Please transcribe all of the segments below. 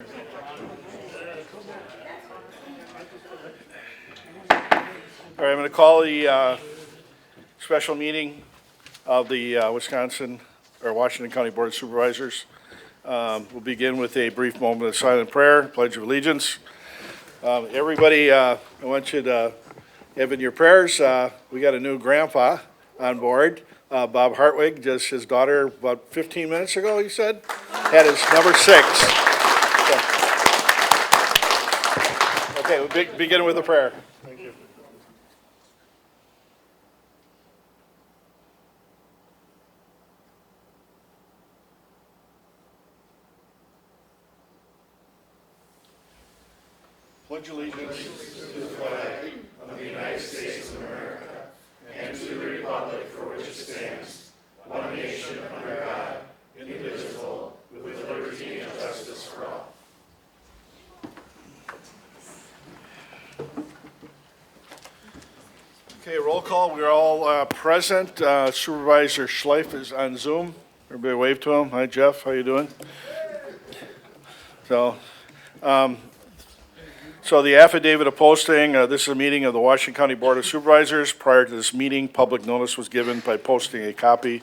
All right, I'm going to call the special meeting of the Washington County Board of Supervisors. We'll begin with a brief moment of silent prayer, Pledge of Allegiance. Everybody, I want you to have in your prayers, we got a new grandpa on board, Bob Hartwig, just his daughter about 15 minutes ago, he said, had his number 6. Okay, we'll begin with a prayer. Thank you. Pledge allegiance to the flag of the United States of America and to the republic for which it stands, one nation under God, indivisible, with liberty and justice for all. Okay, roll call. We're all present. Supervisor Schleif is on Zoom. Everybody wave to him. Hi, Jeff. How you doing? So the affidavit of posting, this is a meeting of the Washington County Board of Supervisors. Prior to this meeting, public notice was given by posting a copy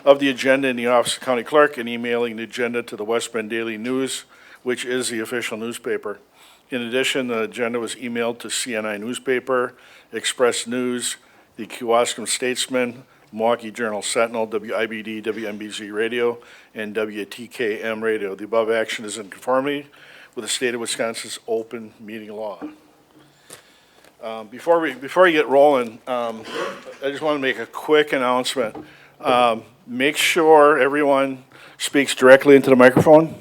of the agenda in the office of county clerk and emailing the agenda to the West Bend Daily News, which is the official newspaper. In addition, the agenda was emailed to CNI Newspaper, Express News, the Kewaskum Statesman, Milwaukee Journal Sentinel, WIBD, WMBZ Radio, and WTKM Radio. The above action is in conformity with the state of Wisconsin's open meeting law. Before you get rolling, I just want to make a quick announcement. Make sure everyone speaks directly into the microphone.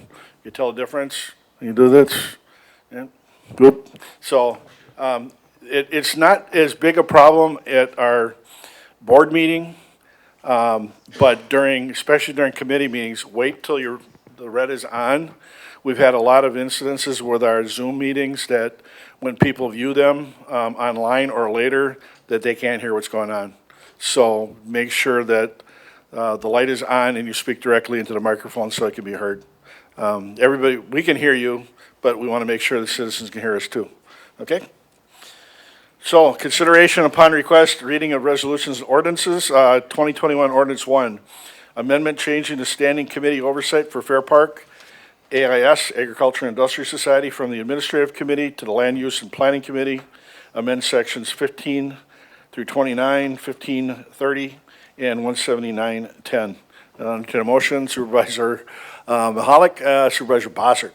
You tell the difference. You do this. Yeah. Good. So it's not as big a problem at our board meeting, but especially during committee meetings, wait till the red is on. We've had a lot of incidences with our Zoom meetings that when people view them online or later, that they can't hear what's going on. So make sure that the light is on and you speak directly into the microphone so it can be heard. Everybody, we can hear you, but we want to make sure the citizens can hear us too. Okay? So consideration upon request, reading of resolutions and ordinances, 2021 Ordinance 1, amendment changing the standing committee oversight for Fair Park, AIS, Agriculture and Industrial Society, from the Administrative Committee to the Land Use and Planning Committee, amend sections 15 through 29, 1530, and 17910. To the motion, Supervisor Mahalik, Supervisor Bossert.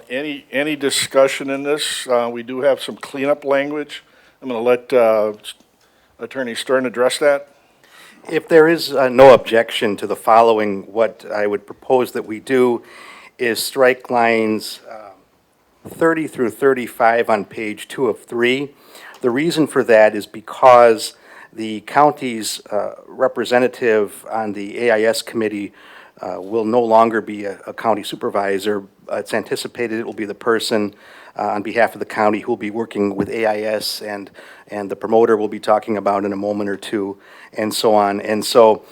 Any discussion in this? We do have some cleanup language. I'm going to let Attorney Stern address that. If there is no objection to the following, what I would propose that we do is strike lines 30 through 35 on page 2 of 3. The reason for that is because the county's representative on the AIS committee will no longer be a county supervisor. It's anticipated it will be the person on behalf of the county who will be working with AIS and the promoter we'll be talking about in a moment or two, and so on. And so,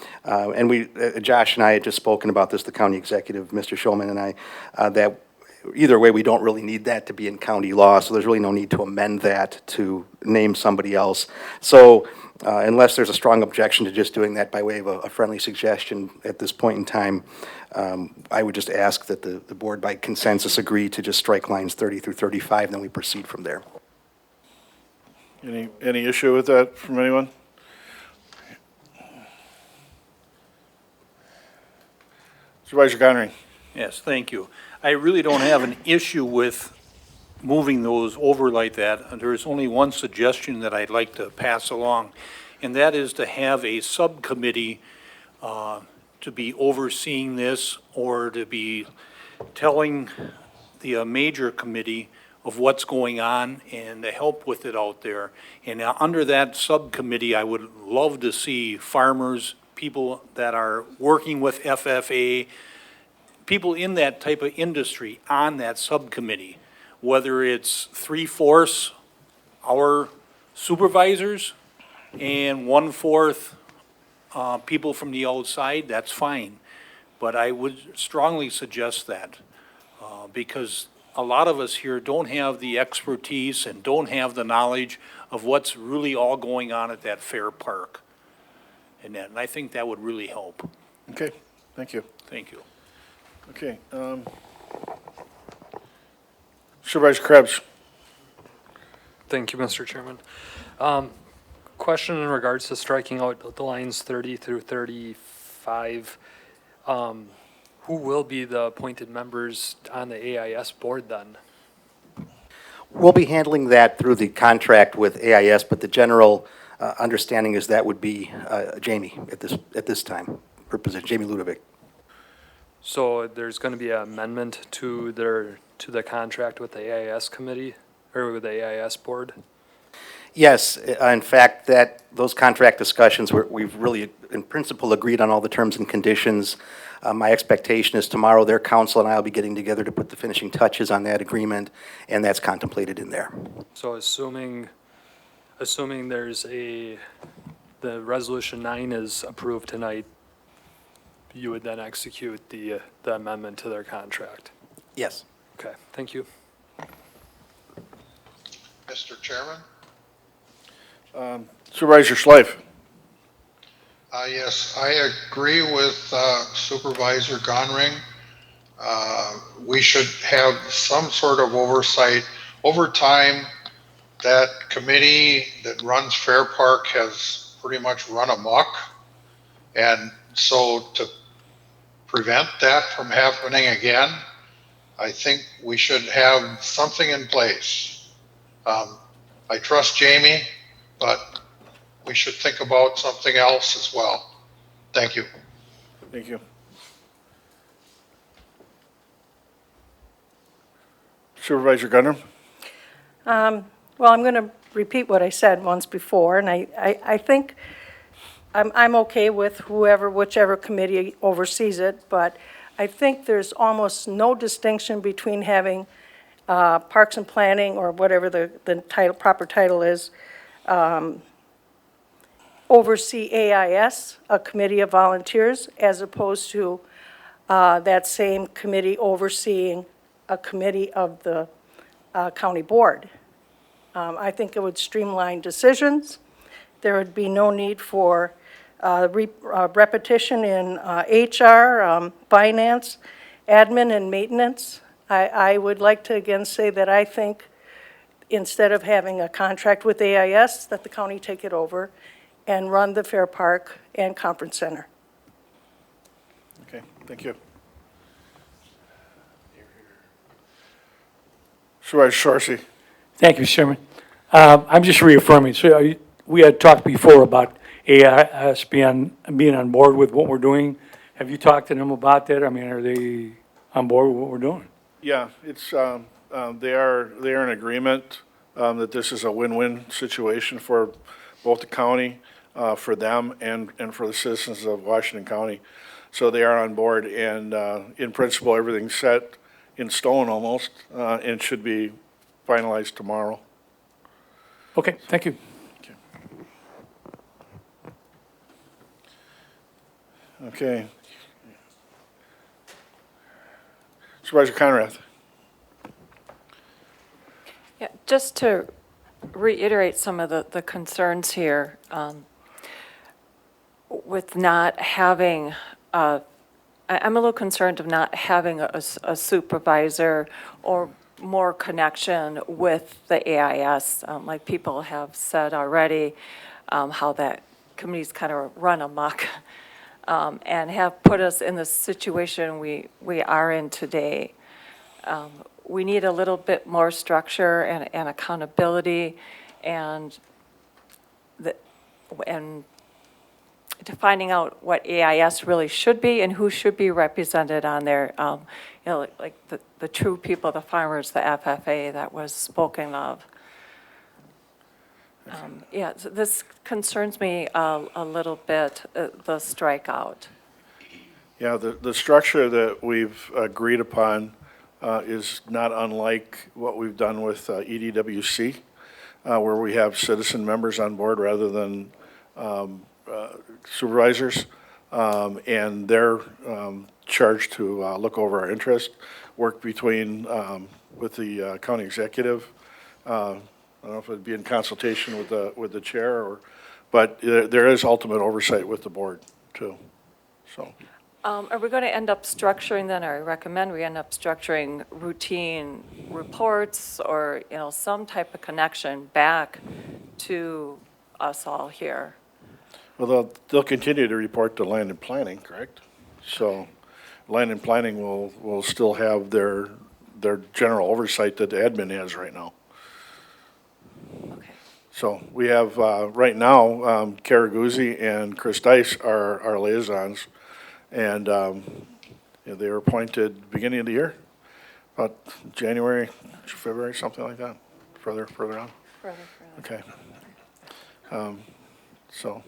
Josh and I had just spoken about this, the county executive, Mr. Shulman and I, that either way, we don't really need that to be in county law, so there's really no need to amend that to name somebody else. So unless there's a strong objection to just doing that by way of a friendly suggestion at this point in time, I would just ask that the board by consensus agree to just strike lines 30 through 35, and then we proceed from there. Any issue with that from anyone? Supervisor Connery. Yes, thank you. I really don't have an issue with moving those over like that. There is only one suggestion that I'd like to pass along, and that is to have a subcommittee to be overseeing this, or to be telling the major committee of what's going on and to help with it out there. And under that subcommittee, I would love to see farmers, people that are working with FFA, people in that type of industry on that subcommittee, whether it's 3/4 our supervisors and 1/4 people from the outside, that's fine. But I would strongly suggest that. because a lot of us here don't have the expertise and don't have the knowledge of what's really all going on at that fair park. And I think that would really help. Okay, thank you. Thank you. Okay. Supervisor Krebs. Thank you, Mr. Chairman. Question in regards to striking out the lines 30 through 35. Who will be the appointed members on the AIS board then? We'll be handling that through the contract with AIS, but the general understanding is that would be Jamie at this time, her position, Jamie Ludovic. So there's going to be an amendment to the contract with the AIS committee, or with the AIS board? Yes, in fact, those contract discussions, we've really, in principle, agreed on all the terms and conditions. My expectation is tomorrow, their council and I will be getting together to put the finishing touches on that agreement, and that's contemplated in there. So assuming the resolution 9 is approved tonight, you would then execute the amendment to their contract? Yes. Okay, thank you. Mr. Chairman? Supervisor Schleif. Yes, I agree with Supervisor Gonring. We should have some sort of oversight. Over time, that committee that runs Fair Park has pretty much run amok. And so to prevent that from happening again, I think we should have something in place. I trust Jamie, but we should think about something else as well. Thank you. Thank you. Supervisor Gunner. Well, I'm going to repeat what I said once before, and I think I'm okay with whichever committee oversees it, but I think there's almost no distinction between having Parks and Planning, or whatever the proper title is, oversee AIS, a committee of volunteers, as opposed to that same committee overseeing a committee of the county board. I think it would streamline decisions. There would be no need for repetition in HR, finance, admin, and maintenance. I would like to again say that I think instead of having a contract with AIS, that the county take it over and run the Fair Park and Conference Center. Okay, thank you. Supervisor Sorcy. Thank you, Mr. Chairman. I'm just reaffirming, so we had talked before about AIS being on board with what we're doing. Have you talked to them about that? I mean, are they on board with what we're doing? Yeah, it's, they are in agreement that this is a win-win situation for both the county, for them, and for the citizens of Washington County. So they are on board, and in principle, everything's set in stone almost, and should be finalized tomorrow. Okay, thank you. Okay. Supervisor Conrath. Yeah, just to reiterate some of the concerns here, with not having, I'm a little concerned of not having a supervisor or more connection with the AIS. Like people have said already, how that committee's kind of run amok, and have put us in the situation we are in today. We need a little bit more structure and accountability, and to finding out what AIS really should be and who should be represented on there. You know, like the true people, the farmers, the FFA that was spoken of. Yeah, so this concerns me a little bit, the strikeout. Yeah, the structure that we've agreed upon is not unlike what we've done with EDWC, where we have citizen members on board rather than supervisors, and they're charged to look over our interest. work between, with the county executive. I don't know if it'd be in consultation with the chair or, but there is ultimate oversight with the board too, so. Are we going to end up structuring then, or I recommend we end up structuring routine reports or, some type of connection back to us all here? Well, they'll continue to report to land and planning, correct? So land and planning will still have their general oversight that the admin has right now. Okay. So we have, right now, Kara Guzzi and Chris Dice are our liaisons. And they were appointed beginning of the year, about January, February, something like that, further on. Further. Okay. So,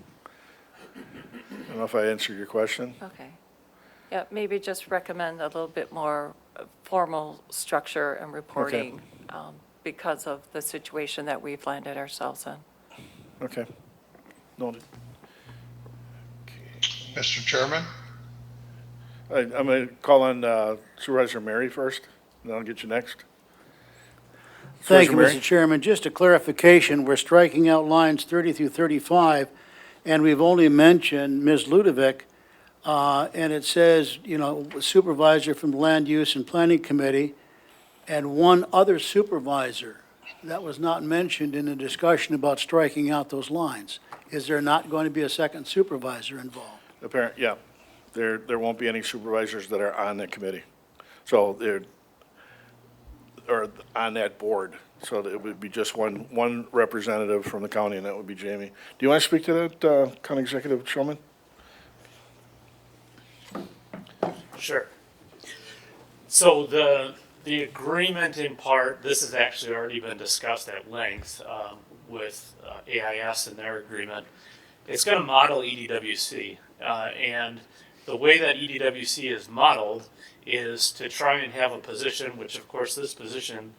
I don't know if I answered your question. Okay. Yeah, maybe just recommend a little bit more formal structure and reporting because of the situation that we've landed ourselves in. Okay. Noted. Mr. Chairman? I'm going to call on Supervisor Mary first, and then I'll get you next. Thank you, Supervisor Mary? Mr. Chairman. Just a clarification, we're striking out lines 30 through 35, and we've only mentioned Ms. Ludovic, and it says, supervisor from the Land Use and Planning Committee, and one other supervisor. That was not mentioned in the discussion about striking out those lines. Is there not going to be a second supervisor involved? Yeah. There won't be any supervisors that are on that committee. So or on that board. So it would be just one representative from the county, and that would be Jamie. Do you want to speak to that, County Executive Shulman? Sure. So the agreement in part, this has actually already been discussed at length with AIS and their agreement. It's going to model EDWC, and the way that EDWC is modeled is to try and have a position, which of course this position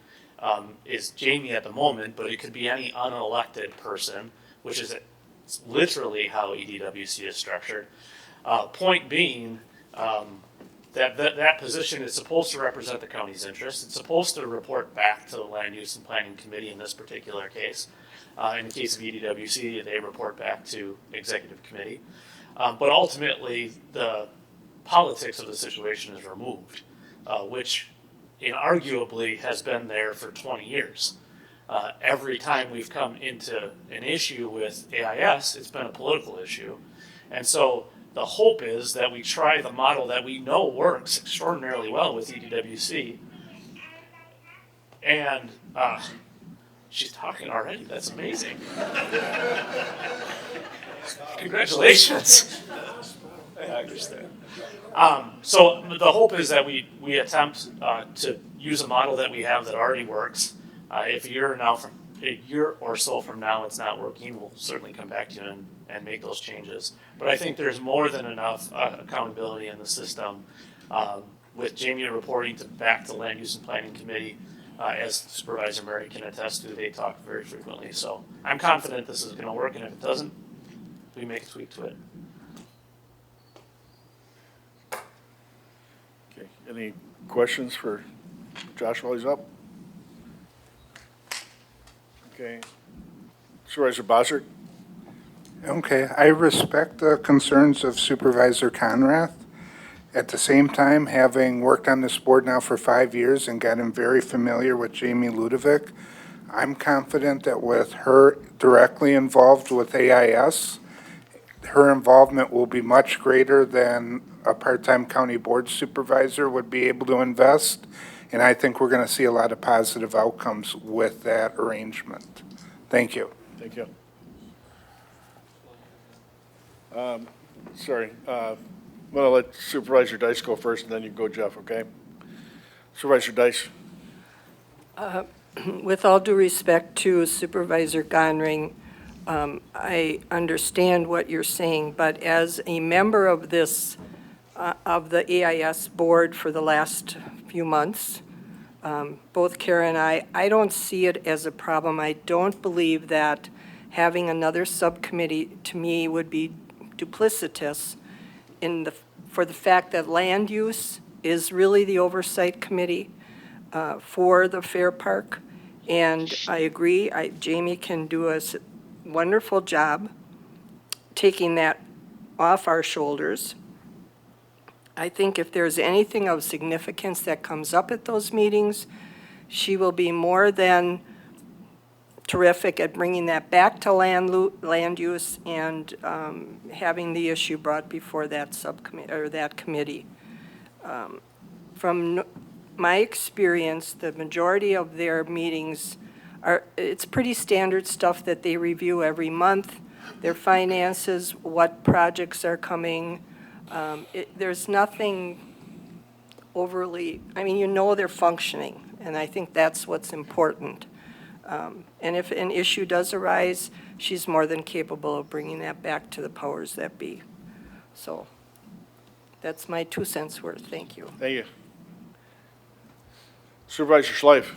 is Jamie at the moment, but it could be any unelected person, which is literally how EDWC is structured. Point being, that position is supposed to represent the county's interests. It's supposed to report back to the Land Use and Planning Committee in this particular case. In the case of EDWC, they report back to Executive Committee. But ultimately, the politics of the situation is removed, which inarguably has been there for 20 years. Every time we've come into an issue with AIS, it's been a political issue. And so the hope is that we try the model that we know works extraordinarily well with EDWC. And she's talking already. That's amazing. Congratulations. I understand. So the hope is that we attempt to use a model that we have that already works. If a year or so from now it's not working, we'll certainly come back to you and make those changes. But I think there's more than enough accountability in the system with Jamie reporting back to Land Use and Planning Committee. As Supervisor Murray can attest to, they talk very frequently. So I'm confident this is going to work, and if it doesn't, we make a tweak to it. Okay. Any questions for Josh while he's up? Okay. Supervisor Bossert? Okay, I respect the concerns of Supervisor Conrath. At the same time, having worked on this board now for 5 years and gotten very familiar with Jamie Ludovic, I'm confident that with her directly involved with AIS, her involvement will be much greater than a part-time county board supervisor would be able to invest. And I think we're going to see a lot of positive outcomes with that arrangement. Thank you. Thank you. Sorry. I'm going to let Supervisor Dice go first, and then you go, Jeff, okay? Supervisor Dice? With all due respect to Supervisor Gonring, I understand what you're saying, but as a member of this, of the AIS board for the last few months, both Kara and I don't see it as a problem. I don't believe that having another subcommittee, to me, would be duplicitous for the fact that land use is really the oversight committee for the Fair Park. And I agree, Jamie can do a wonderful job taking that off our shoulders. I think if there's anything of significance that comes up at those meetings, she will be more than terrific at bringing that back to land use and having the issue brought before that subcommittee, or that committee. From my experience, the majority of their meetings it's pretty standard stuff that they review every month, their finances, what projects are coming. There's nothing overly, I mean, they're functioning, and I think that's what's important. And if an issue does arise, she's more than capable of bringing that back to the powers that be. So that's my 2 cents worth. Thank you. Thank you. Supervisor Schleif.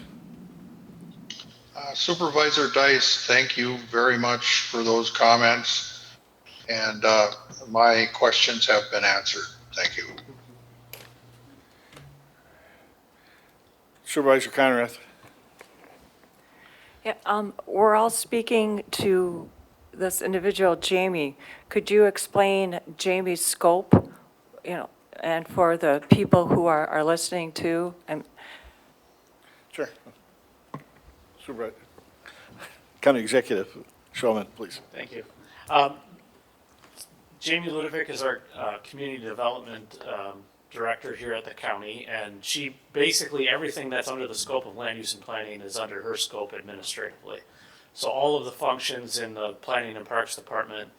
Supervisor Dice, thank you very much for those comments. And my questions have been answered. Thank you. Supervisor Conrath. Yeah, we're all speaking to this individual, Jamie. Could you explain Jamie's scope, and for the people who are listening to? Sure. Supervisor. County Executive Shulman, please. Thank you. Jamie Ludovic is our community development director here at the county, and she basically, everything that's under the scope of land use and planning is under her scope administratively. So all of the functions in the planning and parks department,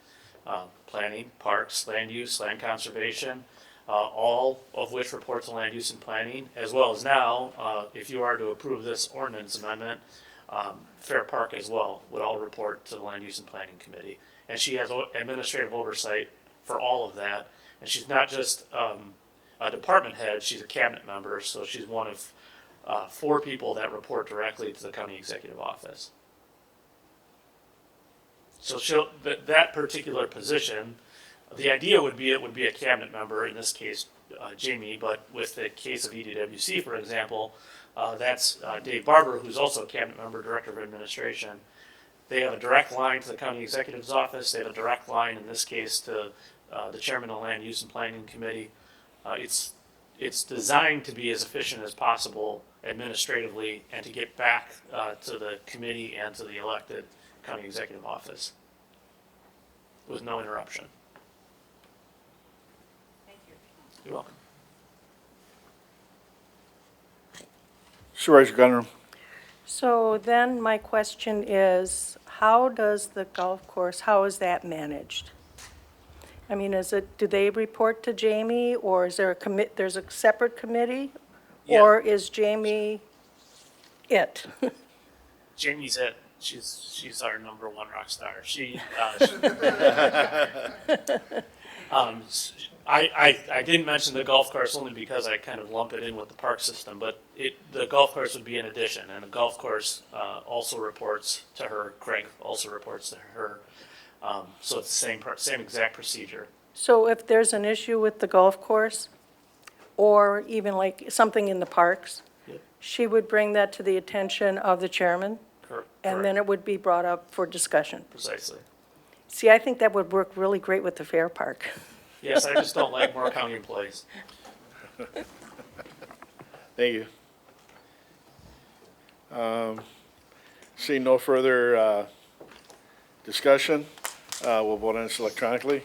planning, parks, land use, land conservation, all of which report to land use and planning, as well as now, if you are to approve this ordinance amendment, Fair Park as well would all report to the land use and planning committee. And she has administrative oversight for all of that. And she's not just a department head, she's a cabinet member, so she's one of 4 people that report directly to the county executive office. So that particular position, the idea would be it would be a cabinet member, in this case Jamie, but with the case of EDWC, for example, that's Dave Barber, who's also a cabinet member, director of administration. They have a direct line to the county executive's office. They have a direct line, in this case, to the chairman of the land use and planning committee. It's designed to be as efficient as possible administratively and to get back to the committee and to the elected county executive office with no interruption. Thank you. You're welcome. Supervisor Gunner. So then my question is, how does the golf course, how is that managed? I mean, do they report to Jamie, or is there there's a separate committee? Yeah. Or is Jamie it? Jamie's it. She's our #1 rock star. I didn't mention the golf course only because I kind of lump it in with the park system, but the golf course would be an addition, and the golf course also reports to her. Craig also reports to her. So it's the same exact procedure. So if there's an issue with the golf course, or even like something in the parks, Yep. she would bring that to the attention of the chairman, and then it would be brought up for discussion. Precisely. See, I think that would work really great with the Fair Park. Yes, I just don't like more county employees. Thank you. Seeing no further discussion, we'll vote on this electronically.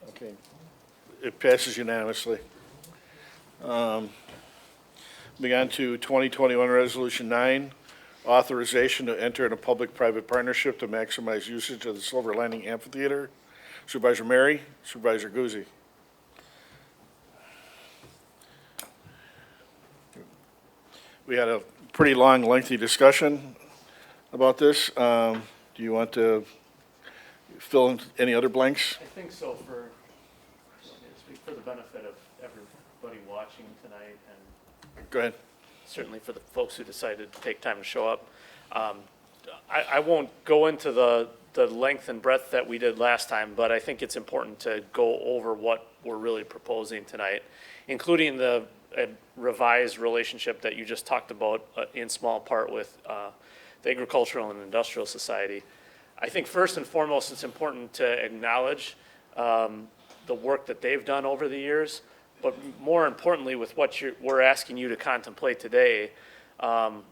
Okay. It passes unanimously. Moving on to 2021 Resolution 9, authorization to enter in a public-private partnership to maximize usage of the Silver Landing Amphitheater. Supervisor Mary, Supervisor Guzzi. We had a pretty long, lengthy discussion about this. Do you want to fill in any other blanks? I think so for, speak for the benefit of everybody watching tonight and Go ahead. certainly for the folks who decided to take time to show up. I won't go into the length and breadth that we did last time, but I think it's important to go over what we're really proposing tonight, including the revised relationship that you just talked about in small part with the Agricultural and Industrial Society. I think first and foremost, it's important to acknowledge the work that they've done over the years, but more importantly, with what we're asking you to contemplate today,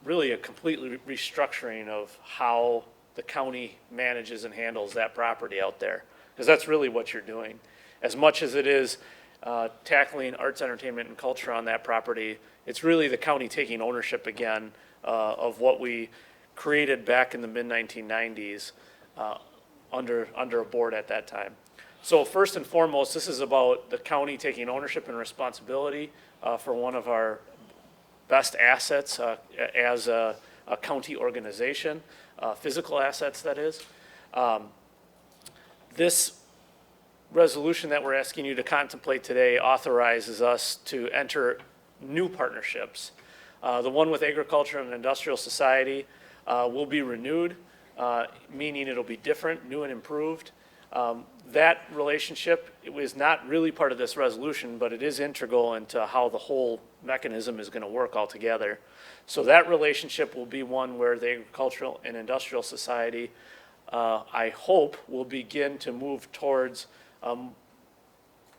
really a completely restructuring of how the county manages and handles that property out there. Because that's really what you're doing. As much as it is tackling arts, entertainment, and culture on that property, it's really the county taking ownership again of what we created back in the mid-1990s under a board at that time. So first and foremost, this is about the county taking ownership and responsibility for one of our best assets as a county organization, physical assets, that is. This resolution that we're asking you to contemplate today authorizes us to enter new partnerships. The one with Agriculture and Industrial Society will be renewed, meaning it'll be different, new and improved. That relationship, it was not really part of this resolution, but it is integral into how the whole mechanism is going to work altogether. So that relationship will be one where the Agricultural and Industrial Society, I hope, will begin to move towards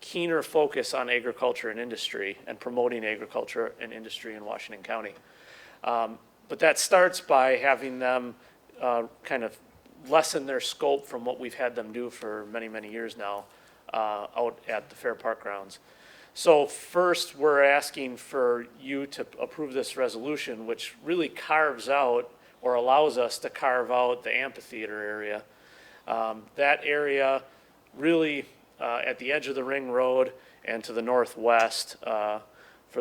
keener focus on agriculture and industry and promoting agriculture and industry in Washington County. But that starts by having them kind of lessen their scope from what we've had them do for many, many years now out at the Fair Park grounds. So first, we're asking for you to approve this resolution, which really carves out or allows us to carve out the amphitheater area. That area really at the edge of the ring road and to the northwest, for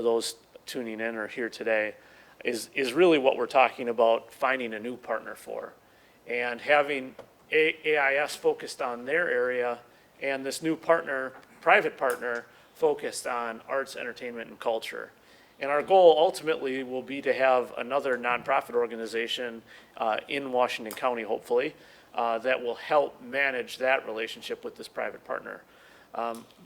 those tuning in or here today, is really what we're talking about finding a new partner for. And having AIS focused on their area and this new partner, private partner, focused on arts, entertainment, and culture. And our goal ultimately will be to have another nonprofit organization in Washington County, hopefully, that will help manage that relationship with this private partner.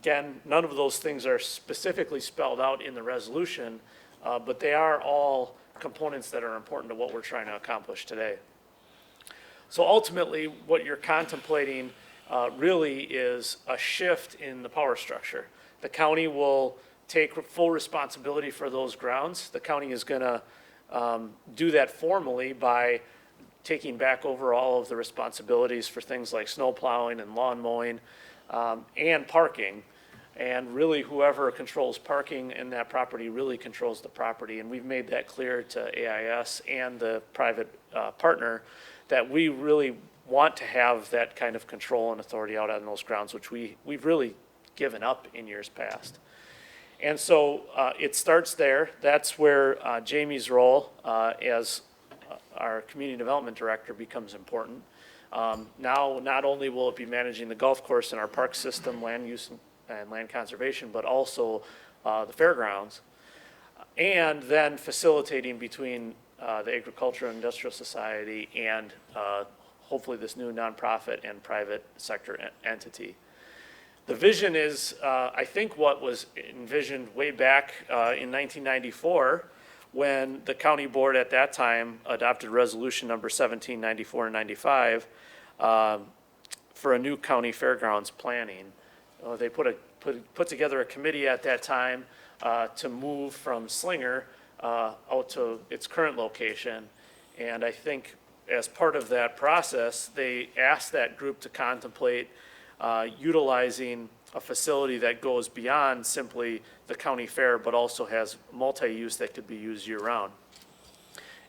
Again, none of those things are specifically spelled out in the resolution, but they are all components that are important to what we're trying to accomplish today. So ultimately, what you're contemplating really is a shift in the power structure. The county will take full responsibility for those grounds. The county is going to do that formally by taking back over all of the responsibilities for things like snow plowing and lawn mowing and parking. And really, whoever controls parking in that property really controls the property. And we've made that clear to AIS and the private partner that we really want to have that kind of control and authority out on those grounds, which we've really given up in years past. And so it starts there. That's where Jamie's role as our community development director becomes important. Now, not only will it be managing the golf course and our park system, land use and land conservation, but also the fairgrounds, and then facilitating between the Agricultural and Industrial Society and hopefully this new nonprofit and private sector entity. The vision is, I think, what was envisioned way back in 1994 when the county board at that time adopted resolution number 1794 and 95 for a new county fairgrounds planning. They put together a committee at that time to move from Slinger out to its current location. And I think as part of that process, they asked that group to contemplate utilizing a facility that goes beyond simply the county fair, but also has multi-use that could be used year-round.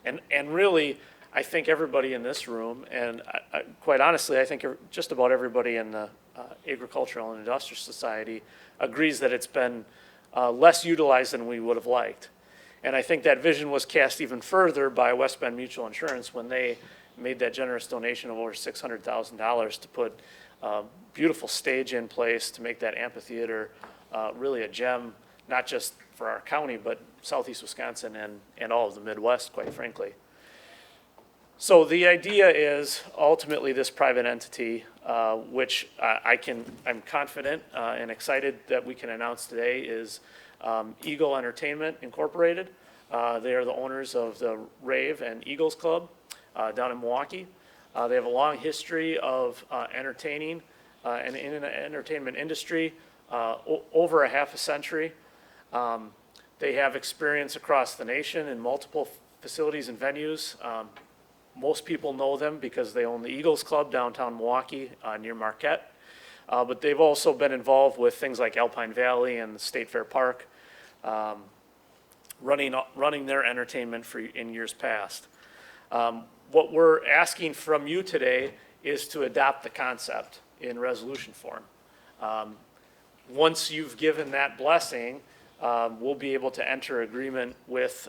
And really, I think everybody in this room, and quite honestly, I think just about everybody in the Agricultural and Industrial Society agrees that it's been less utilized than we would have liked. And I think that vision was cast even further by West Bend Mutual Insurance when they made that generous donation of over $600,000 to put beautiful stage in place to make that amphitheater really a gem, not just for our county, but southeast Wisconsin and all of the Midwest, quite frankly. So the idea is ultimately this private entity, which I'm confident and excited that we can announce today, is Eagle Entertainment Incorporated. They are the owners of the Rave and Eagles Club down in Milwaukee. They have a long history of entertaining and in the entertainment industry, over a half a century. They have experience across the nation in multiple facilities and venues. Most people know them because they own the Eagles Club downtown Milwaukee near Marquette. But they've also been involved with things like Alpine Valley and the State Fair Park, running their entertainment in years past. What we're asking from you today is to adopt the concept in resolution form. Once you've given that blessing, we'll be able to enter agreement with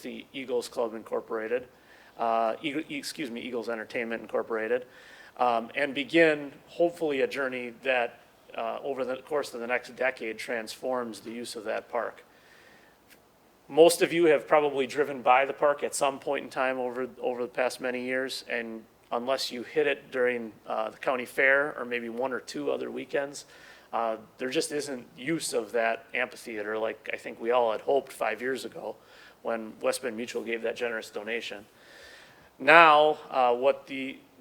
the Eagles Club Incorporated, Eagles Entertainment Incorporated, and begin hopefully a journey that over the course of the next decade transforms the use of that park. Most of you have probably driven by the park at some point in time over the past many years, and unless you hit it during the county fair or maybe one or two other weekends, there just isn't use of that amphitheater like I think we all had hoped 5 years ago when West Bend Mutual gave that generous donation. Now, what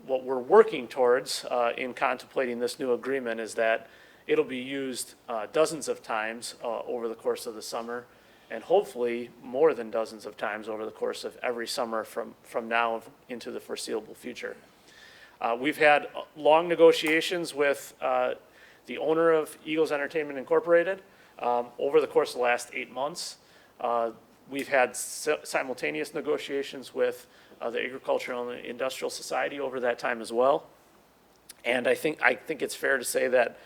we're working towards in contemplating this new agreement is that it'll be used dozens of times over the course of the summer, and hopefully more than dozens of times over the course of every summer from now into the foreseeable future. We've had long negotiations with the owner of Eagles Entertainment Incorporated over the course of the last 8 months. We've had simultaneous negotiations with the Agricultural and Industrial Society over that time as well. And I think it's fair to say that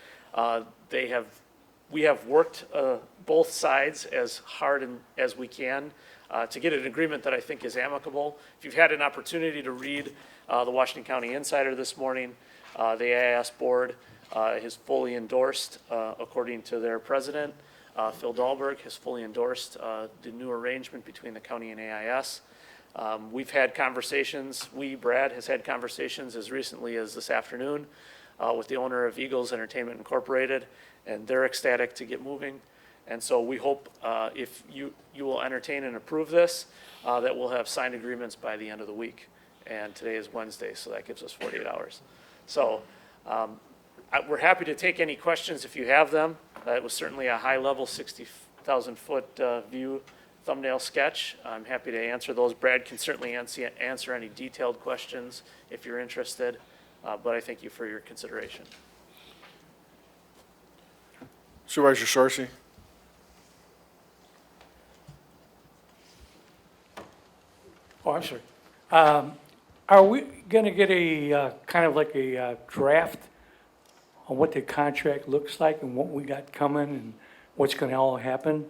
we have worked both sides as hard as we can to get an agreement that I think is amicable. If you've had an opportunity to read the Washington County Insider this morning, the AIS board has fully endorsed, according to their president, Phil Dahlberg, has fully endorsed the new arrangement between the county and AIS. We've had conversations, Brad has had conversations as recently as this afternoon with the owner of Eagles Entertainment Incorporated, and they're ecstatic to get moving. And so we hope if you will entertain and approve this, that we'll have signed agreements by the end of the week. And today is Wednesday, so that gives us 48 hours. So we're happy to take any questions if you have them. It was certainly a high-level 60,000-foot view thumbnail sketch. I'm happy to answer those. Brad can certainly answer any detailed questions if you're interested, but I thank you for your consideration. Supervisor Sorcy? Oh, I'm sorry. Are we going to get a kind of like a draft on what the contract looks like and what we got coming and what's going to all happen?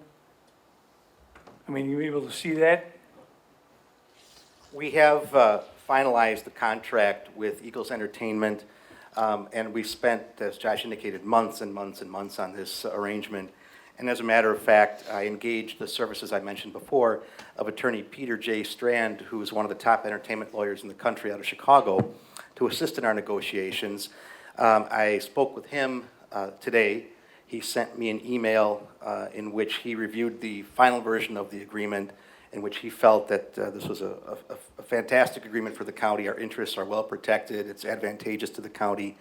I mean, you able to see that? We have finalized the contract with Eagles Entertainment, and we spent, as Josh indicated, months and months and months on this arrangement. And as a matter of fact, I engaged the services I mentioned before of attorney Herbert J. who is one of the top entertainment lawyers in the country out of Chicago, to assist in our negotiations. I spoke with him today. He sent me an email in which he reviewed the final version of the agreement, in which he felt that this was a fantastic agreement for the county. Our interests are well protected. It's advantageous to the county.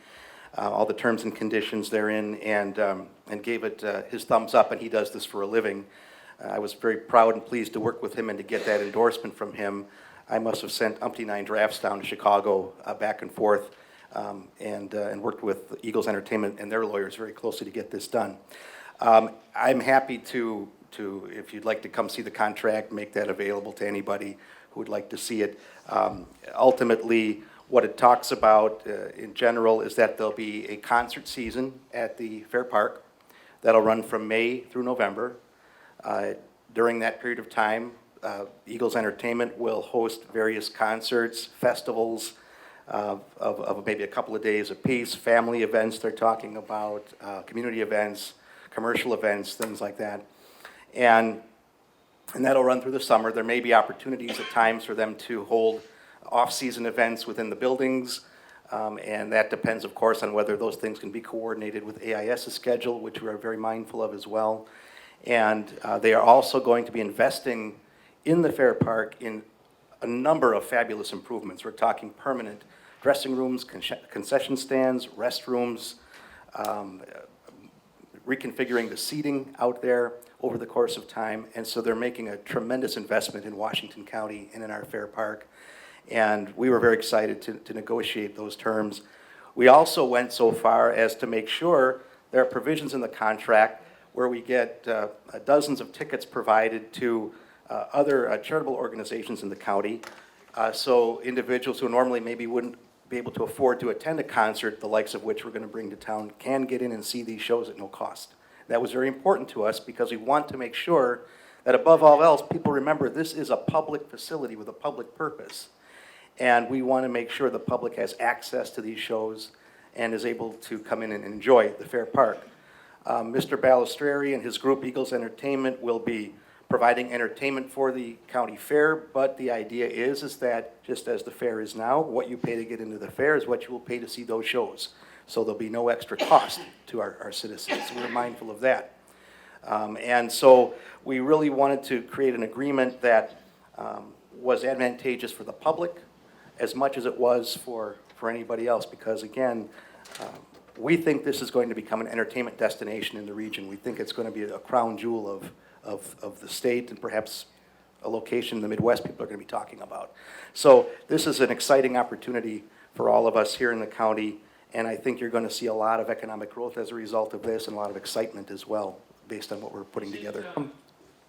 All the terms and conditions therein, and gave it his thumbs up, and he does this for a living. I was very proud and pleased to work with him and to get that endorsement from him. I must have sent umpty-9 drafts down to Chicago back and forth, and worked with Eagles Entertainment and their lawyers very closely to get this done. I'm happy to, if you'd like to come see the contract, make that available to anybody who would like to see it. Ultimately, what it talks about in general is that there'll be a concert season at the Fair Park that'll run from May through November. During that period of time, Eagles Entertainment will host various concerts, festivals, of maybe a couple of days apiece, family events they're talking about, community events, commercial events, things like that. And that'll run through the summer. There may be opportunities at times for them to hold off-season events within the buildings, and that depends, of course, on whether those things can be coordinated with AIS's schedule, which we are very mindful of as well. And they are also going to be investing in the Fair Park in a number of fabulous improvements. We're talking permanent dressing rooms, concession stands, restrooms, reconfiguring the seating out there over the course of time. And so they're making a tremendous investment in Washington County and in our Fair Park. And we were very excited to negotiate those terms. We also went so far as to make sure there are provisions in the contract where we get dozens of tickets provided to other charitable organizations in the county. So individuals who normally maybe wouldn't be able to afford to attend a concert, the likes of which we're going to bring to town, can get in and see these shows at no cost. That was very important to us because we want to make sure that above all else, people remember this is a public facility with a public purpose. And we want to make sure the public has access to these shows and is able to come in and enjoy the Fair Park. Mr. Balistreri and his group Eagles Entertainment will be providing entertainment for the county fair, but the idea is that just as the fair is now, what you pay to get into the fair is what you will pay to see those shows. So there'll be no extra cost to our citizens. We're mindful of that. And so we really wanted to create an agreement that was advantageous for the public as much as it was for anybody else, because again, we think this is going to become an entertainment destination in the region. We think it's going to be a crown jewel of the state and perhaps a location in the Midwest people are going to be talking about. So this is an exciting opportunity for all of us here in the county, and I think you're going to see a lot of economic growth as a result of this and a lot of excitement as well based on what we're putting together.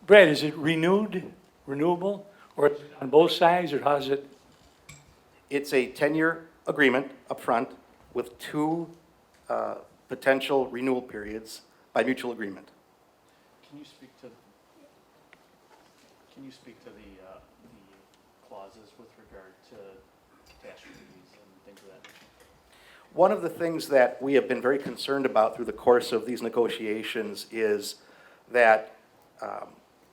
Brad, is it renewable, or on both sides, or how's it? It's a 10-year agreement up front with two potential renewal periods by mutual agreement. Can you speak to the clauses with regard to catastrophes and things of that nature? One of the things that we have been very concerned about through the course of these negotiations is that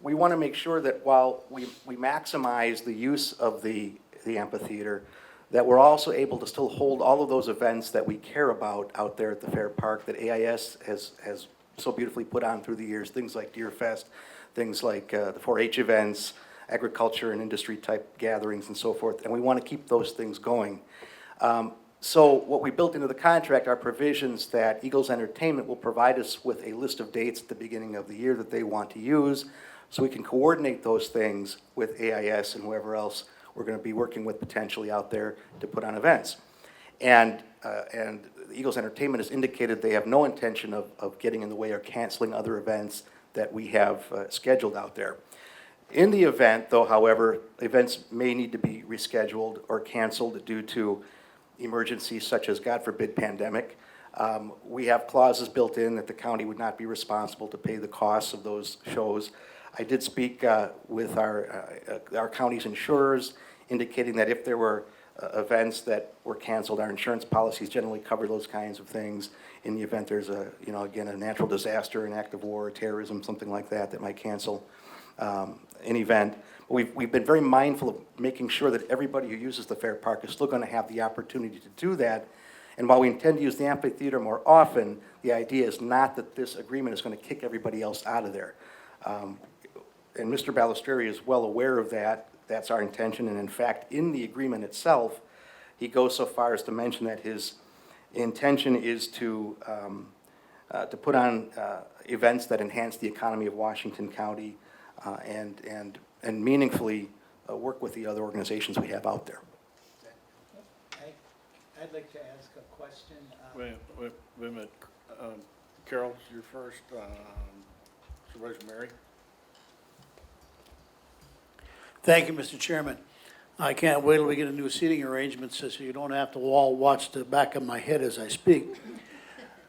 we want to make sure that while we maximize the use of the amphitheater, that we're also able to still hold all of those events that we care about out there at the Fair Park that AIS has so beautifully put on through the years, things like Deer Fest, things like the 4-H events, agriculture and industry type gatherings and so forth, and we want to keep those things going. So what we built into the contract are provisions that Eagles Entertainment will provide us with a list of dates at the beginning of the year that they want to use, so we can coordinate those things with AIS and whoever else we're going to be working with potentially out there to put on events. And Eagles Entertainment has indicated they have no intention of getting in the way or canceling other events that we have scheduled out there. In the event, though, however, events may need to be rescheduled or canceled due to emergencies such as, God forbid, pandemic. We have clauses built in that the county would not be responsible to pay the costs of those shows. I did speak with our county's insurers, indicating that if there were events that were canceled, our insurance policies generally cover those kinds of things. In the event there's again, a natural disaster, an act of war, terrorism, something like that might cancel an event. But we've been very mindful of making sure that everybody who uses the Fair Park is still going to have the opportunity to do that. And while we intend to use the amphitheater more often, the idea is not that this agreement is going to kick everybody else out of there. And Mr. Balistreri is well aware of that. That's our intention. And in fact, in the agreement itself, he goes so far as to mention that his intention is to put on events that enhance the economy of Washington County and meaningfully work with the other organizations we have out there. I'd like to ask a question. Wait a minute. Carol, you're first. Supervisor Mary? Thank you, Mr. Chairman. I can't wait till we get a new seating arrangement so you don't have to all watch the back of my head as I speak.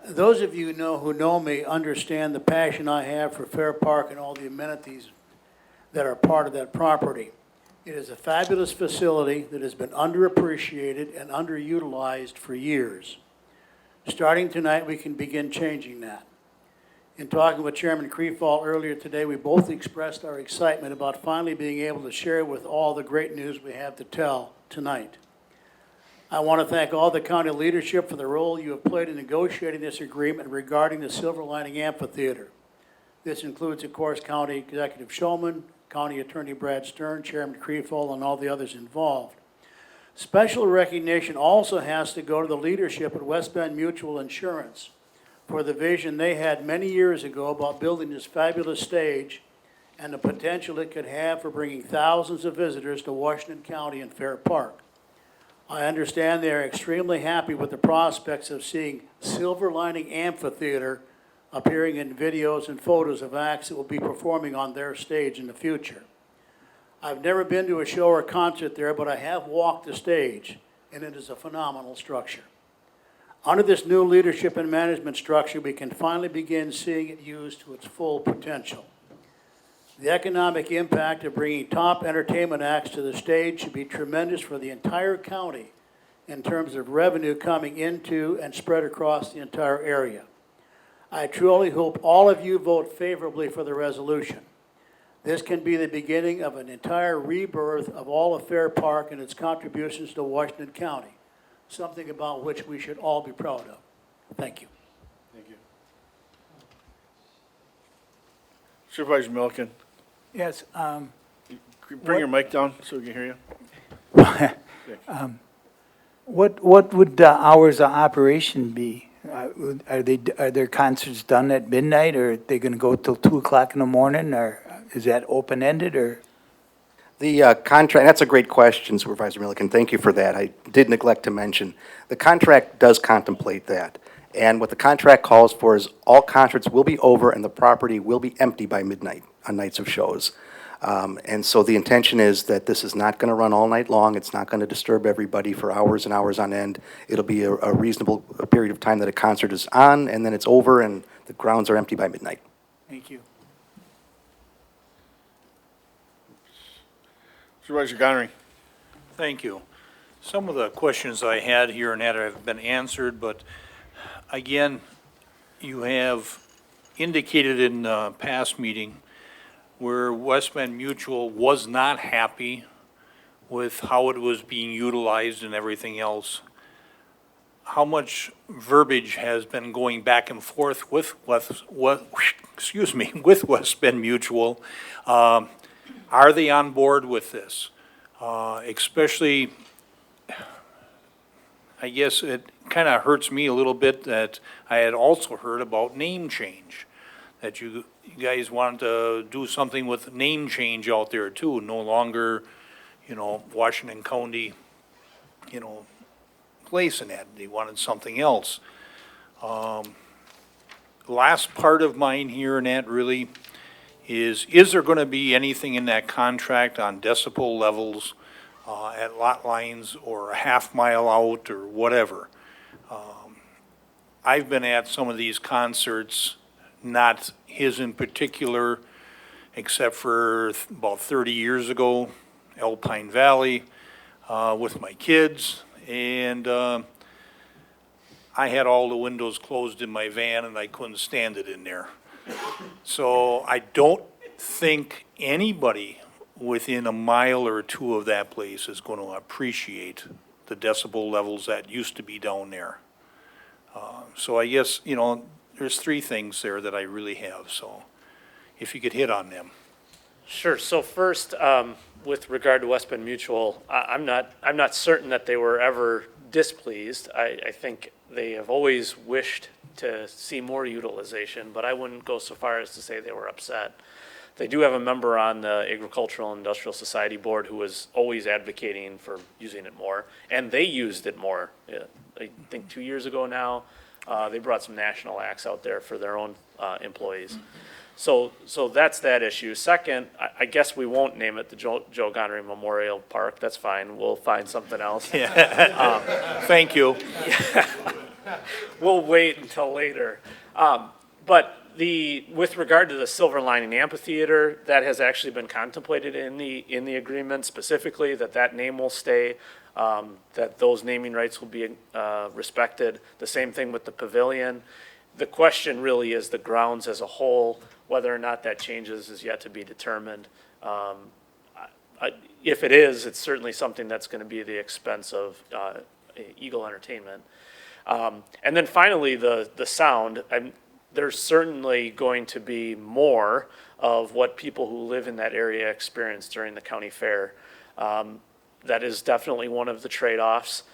Those of you who know me understand the passion I have for Fair Park and all the amenities that are part of that property. It is a fabulous facility that has been underappreciated and underutilized for years. Starting tonight, we can begin changing that. In talking with Chairman Creefall earlier today, we both expressed our excitement about finally being able to share with all the great news we have to tell tonight. I want to thank all the county leadership for the role you have played in negotiating this agreement regarding the Silver Lining Amphitheater. This includes, of course, County Executive Showman, County Attorney Brad Stern, Chairman Creefall, and all the others involved. Special recognition also has to go to the leadership at West Bend Mutual Insurance for the vision they had many years ago about building this fabulous stage and the potential it could have for bringing thousands of visitors to Washington County and Fair Park. I understand they are extremely happy with the prospects of seeing Silver Lining Amphitheater appearing in videos and photos of acts that will be performing on their stage in the future. I've never been to a show or concert there, but I have walked the stage, and it is a phenomenal structure. Under this new leadership and management structure, we can finally begin seeing it used to its full potential. The economic impact of bringing top entertainment acts to the stage should be tremendous for the entire county in terms of revenue coming into and spread across the entire area. I truly hope all of you vote favorably for the resolution. This can be the beginning of an entire rebirth of all of Fair Park and its contributions to Washington County, something about which we should all be proud of. Thank you. Thank you. Supervisor Milliken, Yes, bring your mic down so we can hear you. what would the hours of operation be? Are there concerts done at midnight, or are they gonna go till 2 o'clock in the morning, or is that open-ended, or? The contract, that's a great question, Supervisor Milliken. Thank you for that. I did neglect to mention. The contract does contemplate that. And what the contract calls for is all concerts will be over and the property will be empty by midnight on nights of shows. And so the intention is that this is not going to run all night long. It's not going to disturb everybody for hours and hours on end. It'll be a reasonable period of time that a concert is on, and then it's over and the grounds are empty by midnight. Thank you. Supervisor Connery. Thank you. Some of the questions I had here and that have been answered, but again, you have indicated in the past meeting where West Bend Mutual was not happy with how it was being utilized and everything else. How much verbiage has been going back and forth with with West Bend Mutual? Are they on board with this? Especially, I guess it kind of hurts me a little bit that I had also heard about name change, that you guys wanted to do something with name change out there too, no longer, Washington County, place in that. They wanted something else. Last part of mine here and that really is there going to be anything in that contract on decibel levels at lot lines or a half mile out or whatever? I've been at some of these concerts, not his in particular, except for about 30 years ago, Alpine Valley, with my kids, and I had all the windows closed in my van and I couldn't stand it in there. So I don't think anybody within a mile or two of that place is going to appreciate the decibel levels that used to be down there. So I guess, there's three things there that I really have, so if you could hit on them. Sure. So first, with regard to West Bend Mutual, I'm not certain that they were ever displeased. I think they have always wished to see more utilization, but I wouldn't go so far as to say they were upset. They do have a member on the Agricultural and Industrial Society Board who was always advocating for using it more, and they used it more. I think 2 years ago now, they brought some national acts out there for their own employees. So that's that issue. Second, I guess we won't name it the Joe Gonerey Memorial Park. That's fine. We'll find something else. Thank you. We'll wait until later. But with regard to the Silver Lining Amphitheater, that has actually been contemplated in the agreement specifically, that name will stay, that those naming rights will be respected. The same thing with the pavilion. The question really is the grounds as a whole. Whether or not that changes is yet to be determined. If it is, it's certainly something that's going to be at the expense of Eagle Entertainment. And then finally, the sound. There's certainly going to be more of what people who live in that area experience during the county fair. That is definitely one of the trade-offs.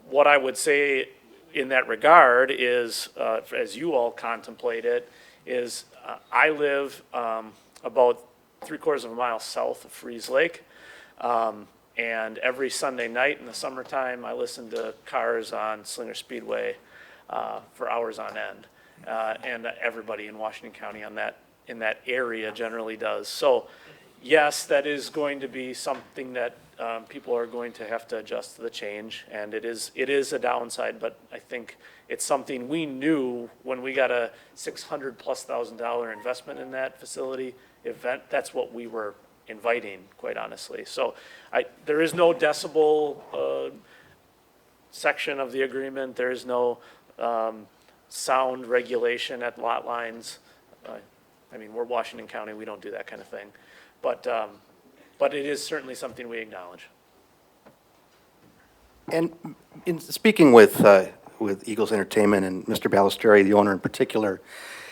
What I would say in that regard is, as you all contemplate it, is I live about 3/4 of a mile south of Freeze Lake. And every Sunday night in the summertime, I listen to cars on Slinger Speedway for hours on end. And everybody in Washington County in that area generally does. So yes, that is going to be something that people are going to have to adjust to the change, and it is a downside, but I think it's something we knew when we got a $600,000+ investment in that facility event. That's what we were inviting, quite honestly. So there is no decibel section of the agreement. There is no sound regulation at lot lines. I mean, we're Washington County, we don't do that kind of thing. But it is certainly something we acknowledge. And in speaking with Eagles Entertainment and Mr. Balistreri, the owner in particular,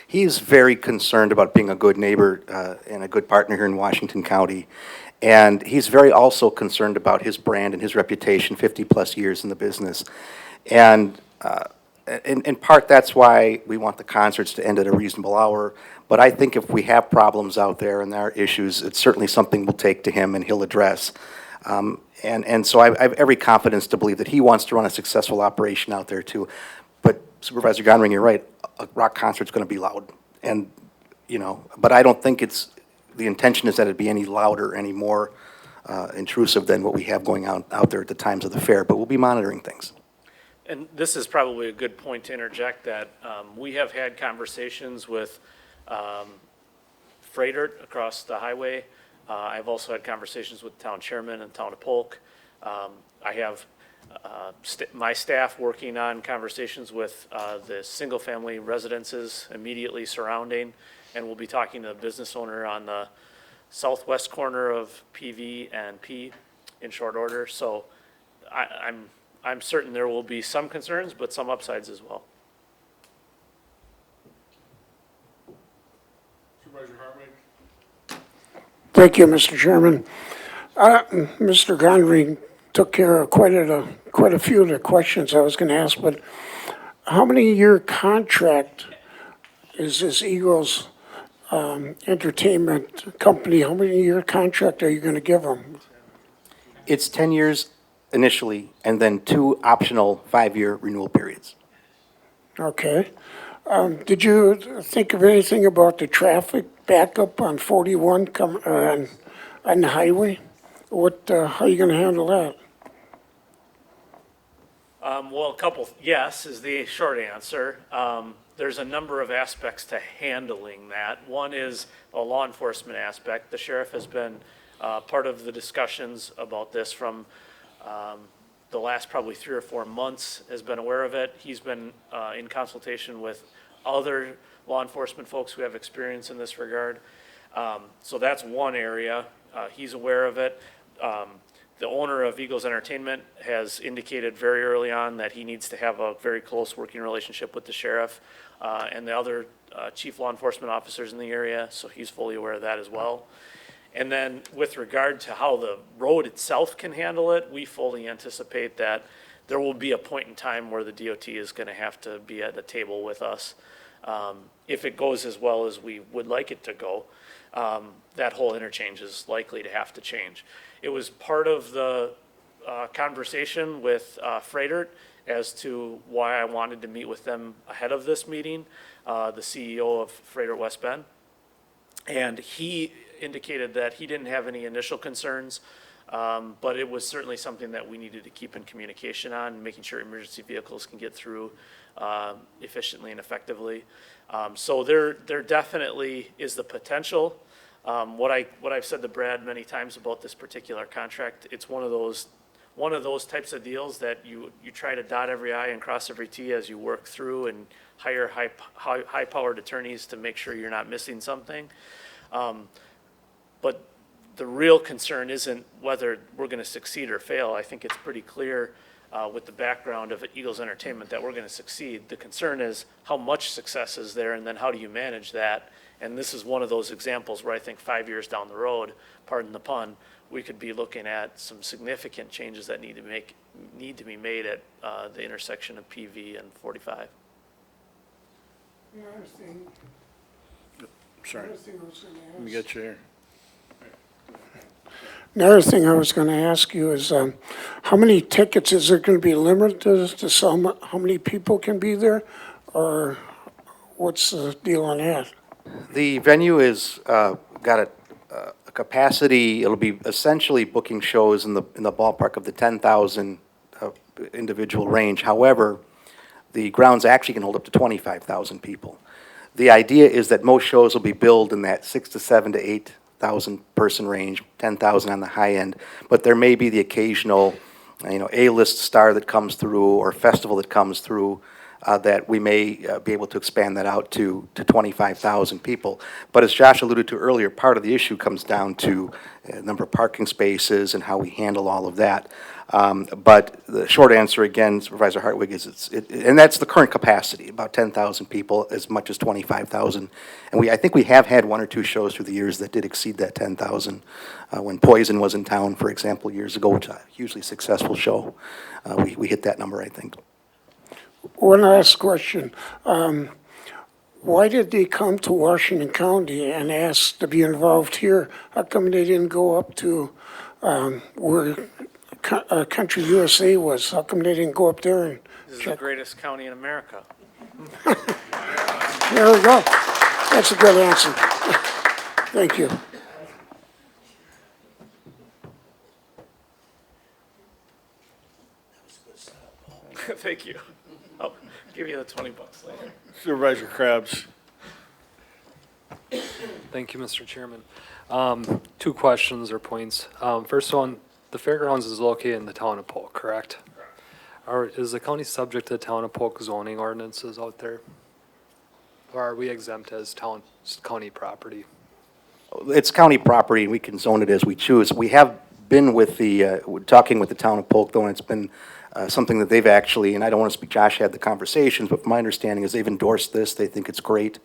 he's very concerned about being a good neighbor and a good partner here in Washington County. And he's very also concerned about his brand and his reputation, 50+ years in the business. And in part, that's why we want the concerts to end at a reasonable hour. But I think if we have problems out there and there are issues, it's certainly something we'll take to him and he'll address. And so I have every confidence to believe that he wants to run a successful operation out there too. But Supervisor Gonring, you're right, a rock concert's going to be loud. And, but I don't think the intention is that it be any louder, any more intrusive than what we have going out there at the times of the fair. But we'll be monitoring things. And this is probably a good point to interject that we have had conversations with Freightert across the highway. I've also had conversations with the town chairman and town of Polk. I have my staff working on conversations with the single-family residences immediately surrounding, and we'll be talking to the business owner on the southwest corner of PV and P in short order. So I'm certain there will be some concerns, but some upsides as well. Supervisor Hartwig? Thank you, Mr. Chairman. Mr. Gondry took care of quite a few of the questions I was going to ask, but how many year contract is this Eagles Entertainment Company? How many year contract are you going to give them? It's 10 years initially, and then 2 optional 5-year renewal periods. Okay. Did you think of anything about the traffic backup on 41 on the highway? How are you going to handle that? Well, yes is the short answer. There's a number of aspects to handling that. One is a law enforcement aspect. The sheriff has been part of the discussions about this from the last probably 3 or 4 months, has been aware of it. He's been in consultation with other law enforcement folks who have experience in this regard. So that's one area. He's aware of it. The owner of Eagles Entertainment has indicated very early on that he needs to have a very close working relationship with the sheriff and the other chief law enforcement officers in the area, so he's fully aware of that as well. And then with regard to how the road itself can handle it, we fully anticipate that there will be a point in time where the DOT is going to have to be at the table with us. If it goes as well as we would like it to go, that whole interchange is likely to have to change. It was part of the conversation with Freightert as to why I wanted to meet with them ahead of this meeting, the CEO of Freightert West Bend. And he indicated that he didn't have any initial concerns But it was certainly something that we needed to keep in communication on, making sure emergency vehicles can get through efficiently and effectively. So there definitely is the potential. What I've said to Brad many times about this particular contract, it's one of those types of deals that you try to dot every I and cross every T as you work through and hire high-powered attorneys to make sure you're not missing something. But the real concern isn't whether we're going to succeed or fail. I think it's pretty clear with the background of Eagles Entertainment that we're going to succeed. The concern is how much success is there, and then how do you manage that? And this is one of those examples where I think 5 years down the road, pardon the pun, we could be looking at some significant changes that need to be made at the intersection of PV and 45. Sorry. Let me get you here. Another thing I was going to ask you is, how many tickets, is there going to be limited to how many people can be there? Or what's the deal on that? The venue is, got a capacity, it'll be essentially booking shows in the ballpark of the 10,000 individual range. However, the grounds actually can hold up to 25,000 people. The idea is that most shows will be billed in that 6 to 7 to 8,000 person range, 10,000 on the high end, but there may be the occasional, A-list star that comes through or festival that comes through that we may be able to expand that out to 25,000 people. But as Josh alluded to earlier, part of the issue comes down to number of parking spaces and how we handle all of that. But the short answer, again, Supervisor Hartwig, is and that's the current capacity, about 10,000 people, as much as 25,000. And I think we have had 1 or 2 shows through the years that did exceed that 10,000. When Poison was in town, for example, years ago, which was a hugely successful show, we hit that number, I think. One last question. Why did they come to Washington County and ask to be involved here? How come they didn't go up to where Country USA was? How come they didn't go up there and This is check? the greatest county in America. There we go. That's a good answer. Thank you. Thank you. I'll give you the $20 later. Supervisor Krebs. Thank you, Mr. Chairman. 2 questions or points. First one, the fairgrounds is located in the town of Polk, correct? Is the county subject to the town of Polk zoning ordinances out there? Or are we exempt as county property? It's county property, and we can zone it as we choose. We have been with talking with the town of Polk, though, and it's been something that they've actually, and I don't want to speak, Josh had the conversations, but my understanding is they've endorsed this. They think it's great,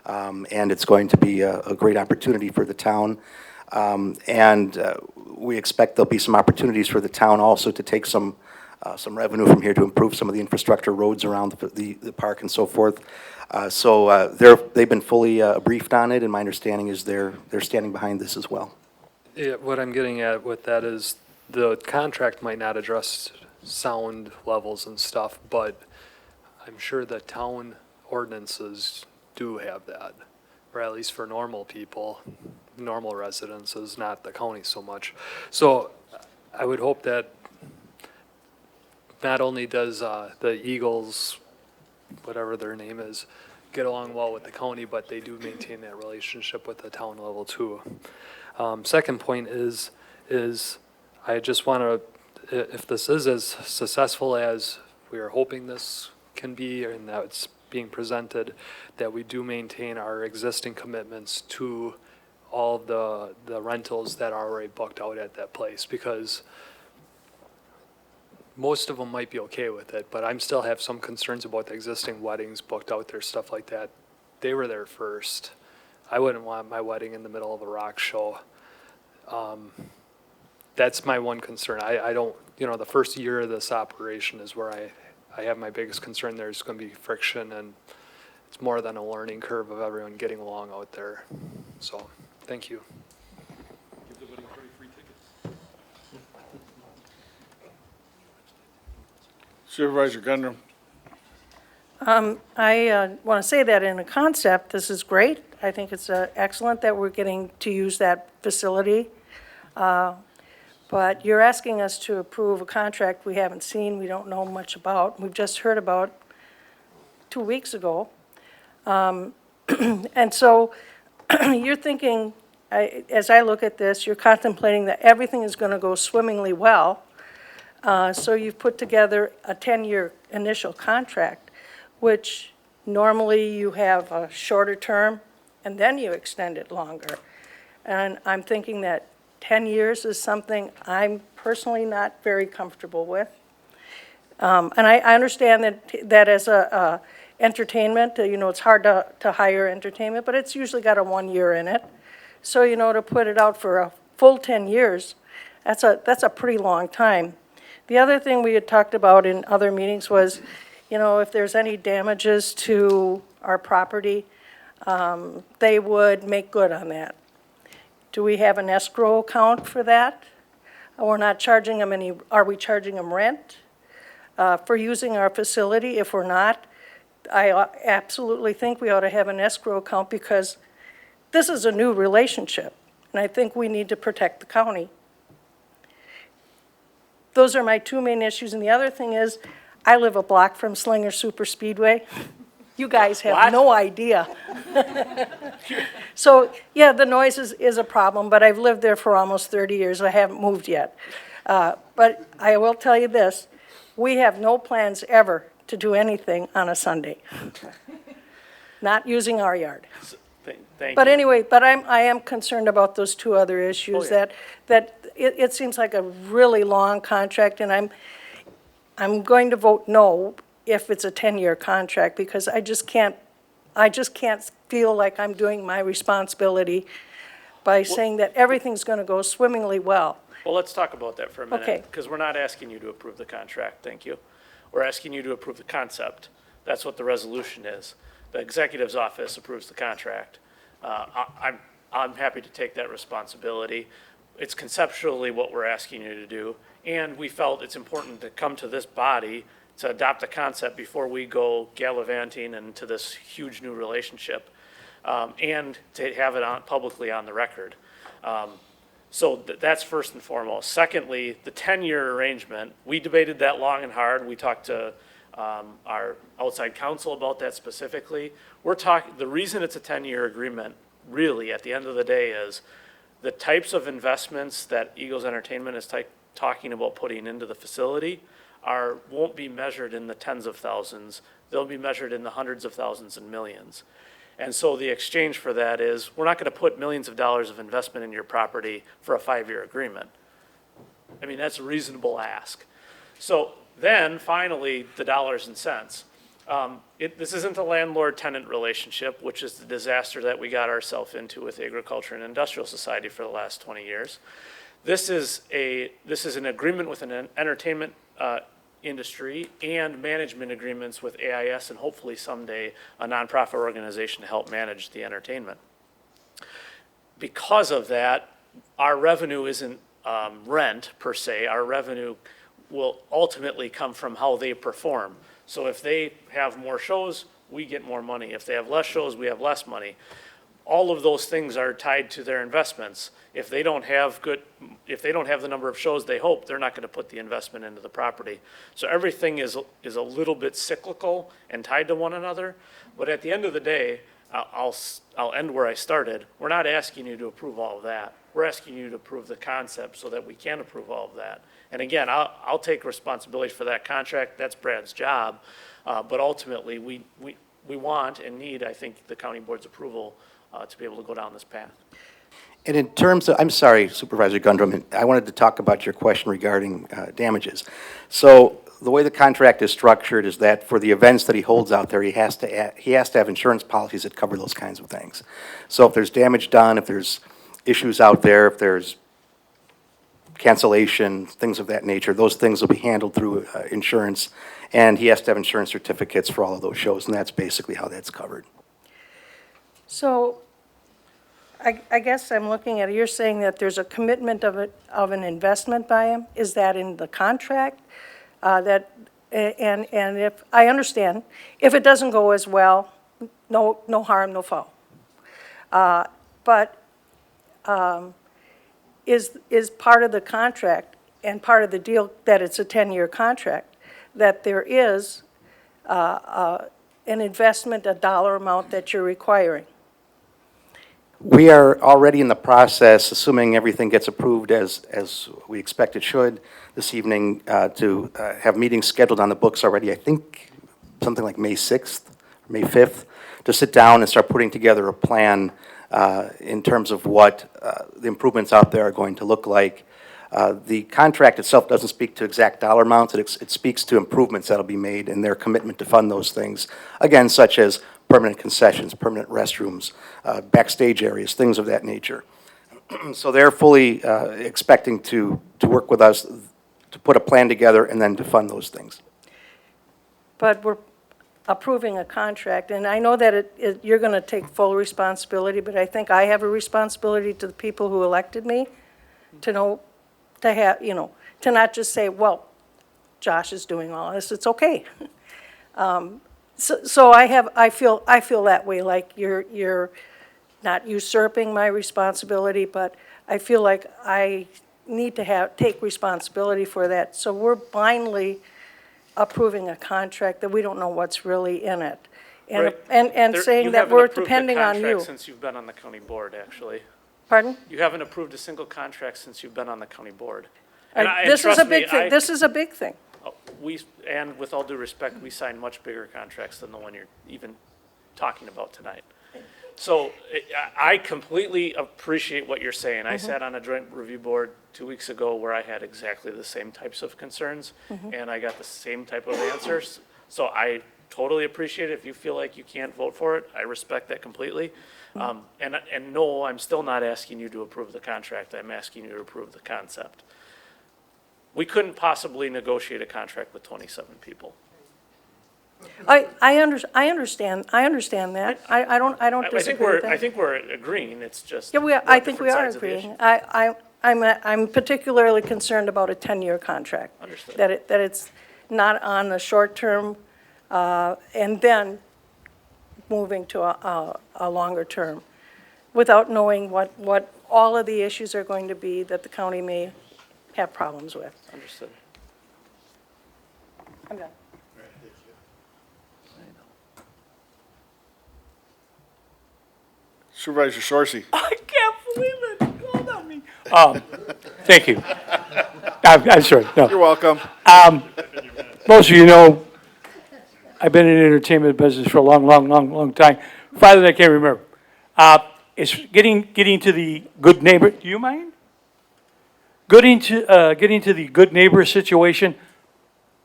and it's going to be a great opportunity for the town. We expect there'll be some opportunities for the town also to take some revenue from here to improve some of the infrastructure, roads around the park and so forth. They've been fully briefed on it, and my understanding is they're standing behind this as well. Yeah, what I'm getting at with that is the contract might not address sound levels and stuff, but I'm sure the town ordinances do have that, or at least for normal people, normal residences, not the county so much. So I would hope that not only does the Eagles, whatever their name is, get along well with the county, but they do maintain that relationship with the town level too. Second point is I just want to, if this is as successful as we are hoping this can be and that it's being presented, that we do maintain our existing commitments to all the rentals that are already booked out at that place, because most of them might be okay with it, but I'm still have some concerns about the existing weddings booked out there, stuff like that. They were there first. I wouldn't want my wedding in the middle of a rock show. That's my one concern. I don't, the first year of this operation is where I have my biggest concern. There's going to be friction, and it's more than a learning curve of everyone getting along out there. So, thank you. Supervisor Gundram. I want to say that in a concept, this is great. I think it's excellent that we're getting to use that facility. But But you're asking us to approve a contract we haven't seen, we don't know much about, we've just heard about 2 weeks ago. And so you're thinking, as I look at this, you're contemplating that everything is going to go swimmingly well. So you've put together a 10-year initial contract, which normally you have a shorter term, and then you extend it longer. And I'm thinking that 10 years is something I'm personally not very comfortable with. And I understand that as a entertainment, it's hard to hire entertainment, but it's usually got a 1 year in it. So, to put it out for a full 10 years, that's a pretty long time. The other thing we had talked about in other meetings was, if there's any damages to our property, they would make good on that. Do we have an escrow account for that? We're not charging them are we charging them rent for using our facility? If we're not, I absolutely think we ought to have an escrow account because this is a new relationship, and I think we need to protect the county. Those are my two main issues, and the other thing is, I live a block from Slinger Super Speedway. You guys have no idea. So, yeah, the noise is a problem, but I've lived there for almost 30 years. I haven't moved yet. But I will tell you this, we have no plans ever to do anything on a Sunday. Not using our yard. Thank But you. anyway, I am concerned about those two other issues, Oh, yeah. that it seems like a really long contract, and I'm going to vote no if it's a 10-year contract, because I just can't feel like I'm doing my responsibility by saying that everything's going to go swimmingly well. Well, let's talk about that for a minute. Okay. Because we're not asking you to approve the contract, thank you. We're asking you to approve the concept. That's what the resolution is. The executive's office approves the contract. I'm happy to take that responsibility. It's conceptually what we're asking you to do, and we felt it's important to come to this body to adopt a concept before we go gallivanting into this huge new relationship, and to have it publicly on the record. So that's first and foremost. Secondly, the 10-year arrangement, we debated that long and hard. We talked to our outside counsel about that specifically. The reason it's a 10-year agreement, really, at the end of the day, is the types of investments that Eagles Entertainment is talking about putting into the facility won't be measured in the tens of thousands. They'll be measured in the hundreds of thousands and millions. And so the exchange for that is, we're not going to put millions of dollars of investment in your property for a 5-year agreement. I mean, that's a reasonable ask. So then, finally, the dollars and cents. This isn't a landlord-tenant relationship, which is the disaster that we got ourselves into with the Agriculture and Industrial Society for the last 20 years. This is an agreement with an entertainment industry and management agreements with AIS and hopefully someday a nonprofit organization to help manage the entertainment. Because of that, our revenue isn't rent per se. Our revenue will ultimately come from how they perform. So if they have more shows, we get more money. If they have less shows, we have less money. All of those things are tied to their investments. If they don't have the number of shows they hope, they're not going to put the investment into the property. So everything is a little bit cyclical and tied to one another. But at the end of the day, I'll end where I started. We're not asking you to approve all of that. We're asking you to approve the concept so that we can approve all of that. And again, I'll take responsibility for that contract. That's Brad's job. But ultimately, we want and need, I think, the county board's approval to be able to go down this path. And in terms of, I'm sorry, Supervisor Gundrum, I wanted to talk about your question regarding damages. So the way the contract is structured is that for the events that he holds out there, he has to have insurance policies that cover those kinds of things. So if there's damage done, if there's issues out there, if there's cancellation, things of that nature, those things will be handled through insurance. And he has to have insurance certificates for all of those shows, and that's basically how that's covered. So I guess I'm looking at it, you're saying that there's a commitment of an investment by him? Is that in the contract? And if, I understand, if it doesn't go as well, no harm, no foul. But is part of the contract and part of the deal that it's a 10-year contract, that there is an investment, a dollar amount that you're requiring. We are already in the process, assuming everything gets approved as we expect it should, this evening, to have meetings scheduled on the books already, I think something like May 6th, May 5th, to sit down and start putting together a plan in terms of what the improvements out there are going to look like. The contract itself doesn't speak to exact dollar amounts. It speaks to improvements that'll be made and their commitment to fund those things. Again, such as permanent concessions, permanent restrooms, backstage areas, things of that nature. So they're fully expecting to work with us to put a plan together and then to fund those things. But we're approving a contract, and I know that you're going to take full responsibility, but I think I have a responsibility to the people who elected me to know, to have, you know, to not just say, well, Josh is doing all this, it's okay. So I feel that way, like you're not usurping my responsibility, but I feel like I need to take responsibility for that. So we're blindly approving a contract that we don't know what's really in it. And, Right. and saying that we're depending on you. Since you've been on the county board, actually. Pardon? You haven't approved a single contract since you've been on the county board. And This is trust a me, big thing, this is a big thing. And with all due respect, we signed much bigger contracts than the one you're even talking about tonight. So I completely appreciate what you're saying. I sat on a joint review board 2 weeks ago where I had exactly the same types of concerns, and I got the same type of answers. So I totally appreciate it. If you feel like you can't vote for it, I respect that completely. And no, I'm still not asking you to approve the contract. I'm asking you to approve the concept. We couldn't possibly negotiate a contract with 27 people. I understand that. I don't disagree with that. I think we're agreeing, it's just. Yeah, we're I think we different are sides of the agreeing. issue. I'm particularly concerned about a 10-year contract. Understood. That it's not on the short term, and then moving to a longer term, without knowing what all of the issues are going to be that the county may have problems with. Understood. I'm done. Supervisor Sorcy. I can't believe it. Called on me. Thank you. I'm sorry, no. You're welcome. Most of you know, I've been in the entertainment business for a long time. Farther than I can remember. It's getting to the good neighbor. Do you mind? Getting to the good neighbor situation.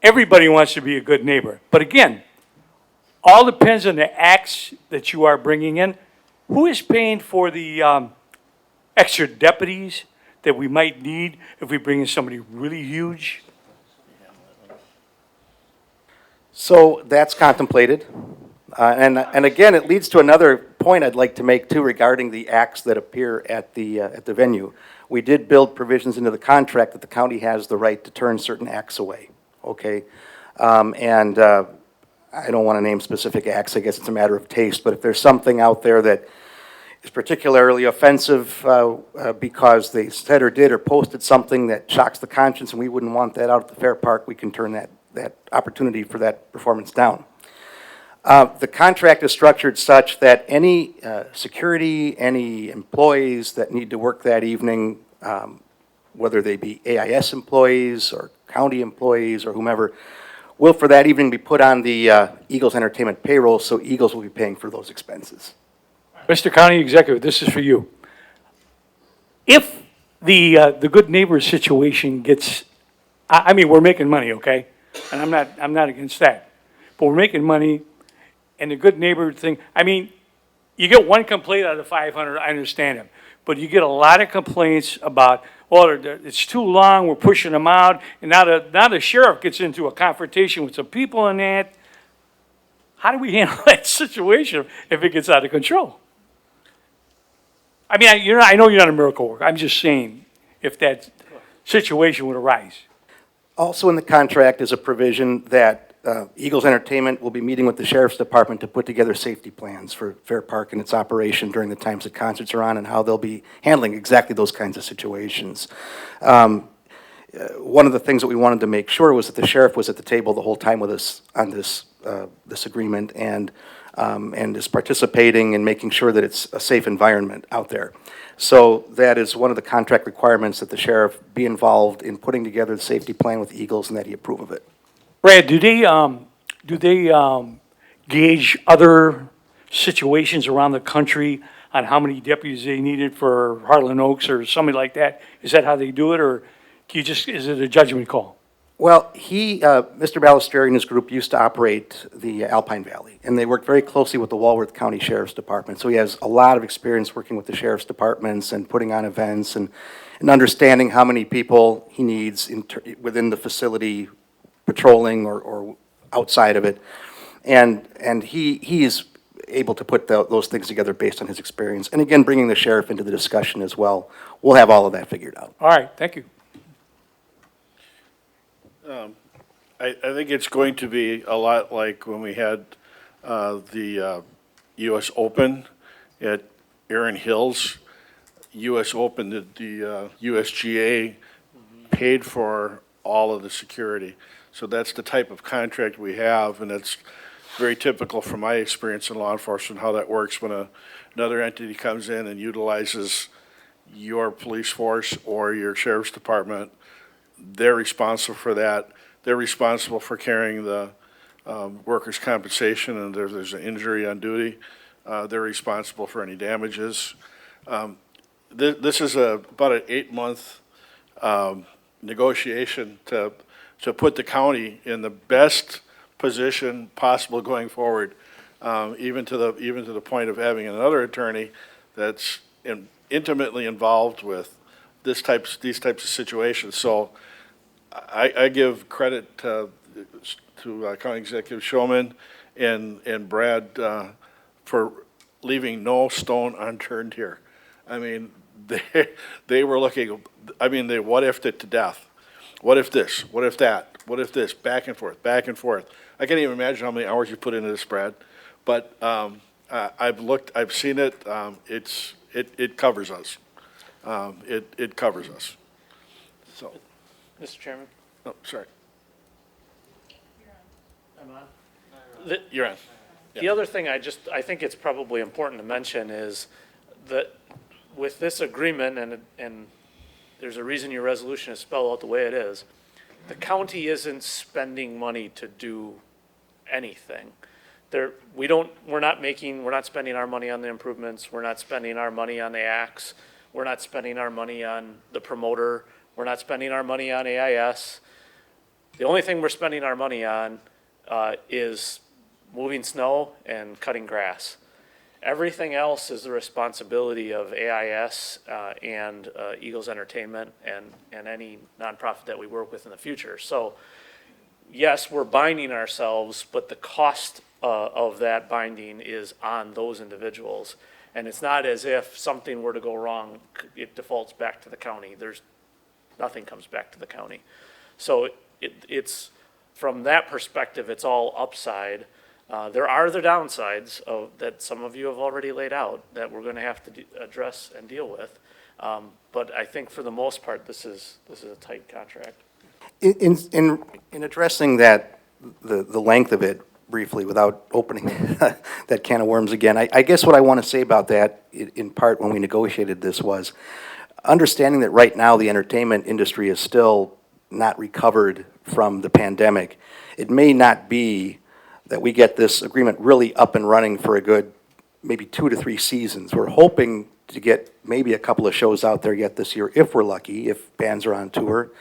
Everybody wants to be a good neighbor, but again, all depends on the acts that you are bringing in. Who is paying for the extra deputies that we might need if we bring in somebody really huge? So that's contemplated. And again, it leads to another point I'd like to make too regarding the acts that appear at the venue. We did build provisions into the contract that the county has the right to turn certain acts away, okay? I don't want to name specific acts, I guess it's a matter of taste, but if there's something out there that is particularly offensive because they said or did or posted something that shocks the conscience and we wouldn't want that out at the fair park, we can turn that opportunity for that performance down. The contract is structured such that any security, any employees that need to work that evening, whether they be AIS employees or county employees or whomever, will for that evening be put on the Eagles Entertainment payroll, so Eagles will be paying for those expenses. Mr. County Executive, this is for you. If the good neighbor situation gets, I mean, we're making money, okay? And I'm not against that. But we're making money, and the good neighbor thing, I mean, you get one complaint out of 500, I understand it. But you get a lot of complaints about, well, it's too long, we're pushing them out, and now the sheriff gets into a confrontation with some people in that. How do we handle that situation if it gets out of control? I mean, I know you're not a miracle worker. I'm just saying, if that situation would arise. Also in the contract is a provision that Eagles Entertainment will be meeting with the Sheriff's Department to put together safety plans for Fair Park and its operation during the times that concerts are on and how they'll be handling exactly those kinds of situations. One of the things that we wanted to make sure was that the sheriff was at the table the whole time with us on this agreement and is participating in making sure that it's a safe environment out there. So that is one of the contract requirements, that the sheriff be involved in putting together the safety plan with Eagles and that he approve of it. Brad, do they gauge other situations around the country on how many deputies they needed for Harlan Oaks or something like that? Is that how they do it, or is it a judgment call? Well, Mr. Balistrieri and his group used to operate the Alpine Valley, and they worked very closely with the Walworth County Sheriff's Department. So he has a lot of experience working with the sheriff's departments and putting on events and understanding how many people he needs within the facility, patrolling or outside of it. And he is able to put those things together based on his experience. And again, bringing the sheriff into the discussion as well. We'll have all of that figured out. All right, thank you. I think it's going to be a lot like when we had the US Open at Erin Hills. US Open, the USGA paid for all of the security. So that's the type of contract we have, and it's very typical from my experience in law enforcement, how that works when another entity comes in and utilizes your police force or your sheriff's department. They're responsible for that. They're responsible for carrying the workers' compensation, and if there's an injury on duty, they're responsible for any damages. This is about an 8-month negotiation to put the county in the best position possible going forward, even to the point of having another attorney that's intimately involved with these types of situations. So I give credit to County Executive Showman and Brad for leaving no stone unturned here. I mean, they were looking, they what if'd it to death. What if this? What if that? What if this? Back and forth, back and forth. I can't even imagine how many hours you put into this, Brad. But I've seen it. It covers us. It covers us. So, Mr. Chairman? oh, sorry. I'm on. You're on. The other thing I think it's probably important to mention is that with this agreement, and there's a reason your resolution is spelled out the way it is, the county isn't spending money to do anything. We're not spending our money on the improvements, we're not spending our money on the acts, we're not spending our money on the promoter, we're not spending our money on AIS. The only thing we're spending our money on is moving snow and cutting grass. Everything else is the responsibility of AIS and Eagles Entertainment and any nonprofit that we work with in the future. So yes, we're binding ourselves, but the cost of that binding is on those individuals. And it's not as if something were to go wrong, it defaults back to the county. Nothing comes back to the county. So it's from that perspective, it's all upside. There are the downsides that some of you have already laid out that we're going to have to address and deal with. But I think for the most part, this is a tight contract. In addressing that, the length of it briefly, without opening that can of worms again, I guess what I want to say about that, in part, when we negotiated this, was understanding that right now the entertainment industry is still not recovered from the pandemic. It may not be that we get this agreement really up and running for a good maybe 2 to 3 seasons. We're hoping to get maybe a couple of shows out there yet this year, if we're lucky, if bands are on tour.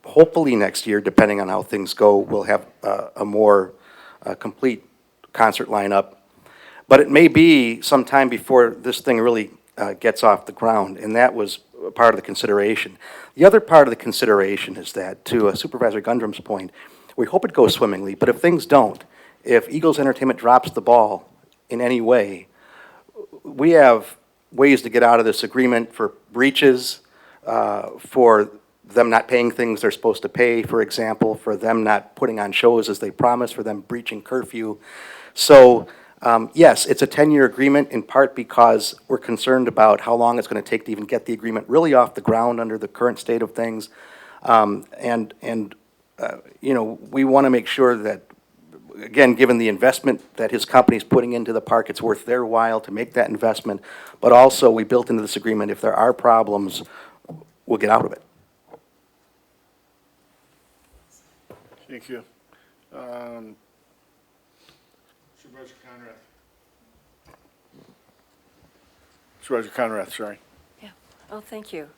Hopefully next year, depending on how things go, we'll have a more complete concert lineup. But it may be some time before this thing really gets off the ground, and that was part of the consideration. The other part of the consideration is that, to Supervisor Gundrum's point, we hope it goes swimmingly, but if things don't, if Eagles Entertainment drops the ball in any way, we have ways to get out of this agreement for breaches, for them not paying things they're supposed to pay, for example, for them not putting on shows as they promised, for them breaching curfew. So, yes, it's a 10-year agreement in part because we're concerned about how long it's going to take to even get the agreement really off the ground under the current state of things. You know, we want to make sure that, again, given the investment that his company's putting into the park, it's worth their while to make that investment. But also, we built into this agreement, if there are problems, we'll get out of it. Thank you. Supervisor Conrad. Supervisor Conrad, sorry. Oh, thank you.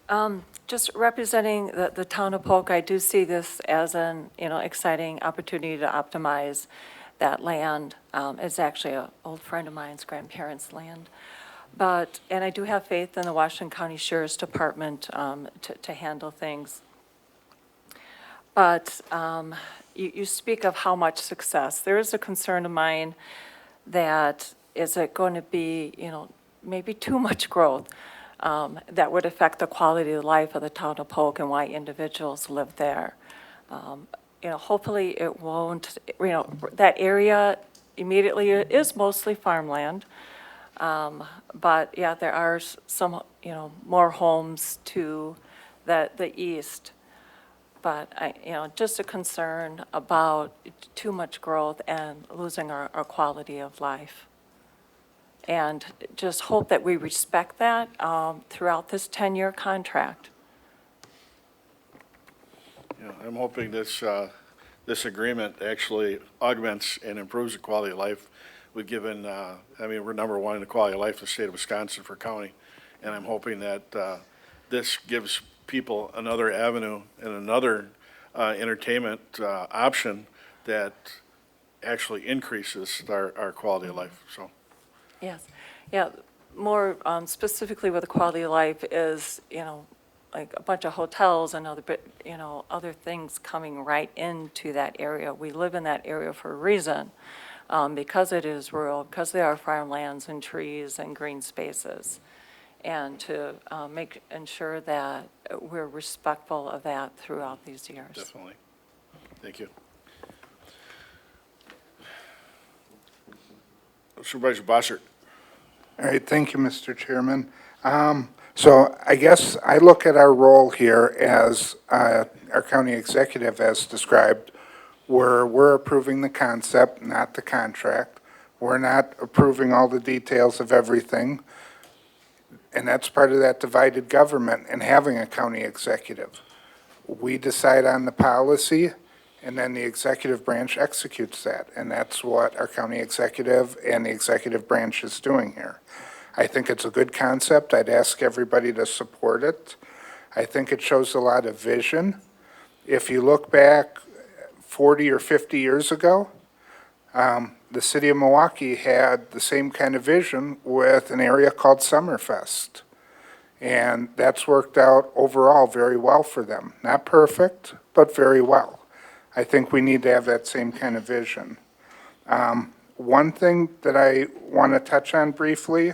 Just representing the town of Polk, I do see this as an, exciting opportunity to optimize that land. It's actually an old friend of mine's grandparents' land. And I do have faith in the Washington County Sheriff's Department to handle things. But you speak of how much success. There is a concern of mine that is it going to be, maybe too much growth that would affect the quality of life of the town of Polk and why individuals live there. Hopefully it won't, that area immediately is mostly farmland. But yeah, there are some, more homes to the east. But just a concern about too much growth and losing our quality of life. And just hope that we respect that throughout this 10-year contract. Yeah, I'm hoping this agreement actually augments and improves the quality of life. We're given, we're number one in the quality of life in the state of Wisconsin for county. And I'm hoping that this gives people another avenue and another entertainment option that actually increases our quality of life, so. Yes, yeah, more specifically with the quality of life is, like a bunch of hotels and other things coming right into that area. We live in that area for a reason, because it is rural, because there are farmlands and trees and green spaces. And to ensure that we're respectful of that throughout these years. Definitely. Thank you. Supervisor Bossert. All right, thank you, Mr. Chairman. So I guess I look at our role here as our county executive as described, where we're approving the concept, not the contract. We're not approving all the details of everything. And that's part of that divided government and having a county executive. We decide on the policy, and then the executive branch executes that. And that's what our county executive and the executive branch is doing here. I think it's a good concept. I'd ask everybody to support it. I think it shows a lot of vision. If you look back 40 or 50 years ago, the city of Milwaukee had the same kind of vision with an area called Summerfest. And that's worked out overall very well for them. Not perfect, but very well. I think we need to have that same kind of vision. One thing that I want to touch on briefly,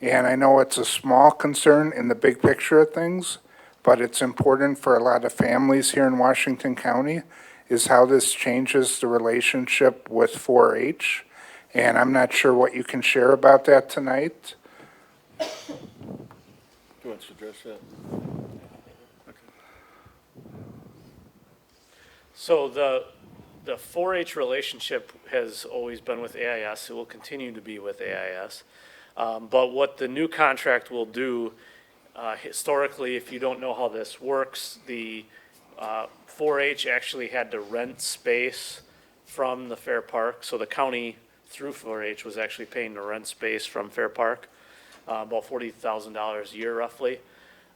and I know it's a small concern in the big picture of things, but it's important for a lot of families here in Washington County, is how this changes the relationship with 4-H. And I'm not sure what you can share about that tonight. Who wants to address that? Okay. So the 4-H relationship has always been with AIS. It will continue to be with AIS. But what the new contract will do, historically, if you don't know how this works, the 4-H actually had to rent space from the Fair Park. So the county, through 4-H, was actually paying to rent space from Fair Park, about $40,000 a year roughly.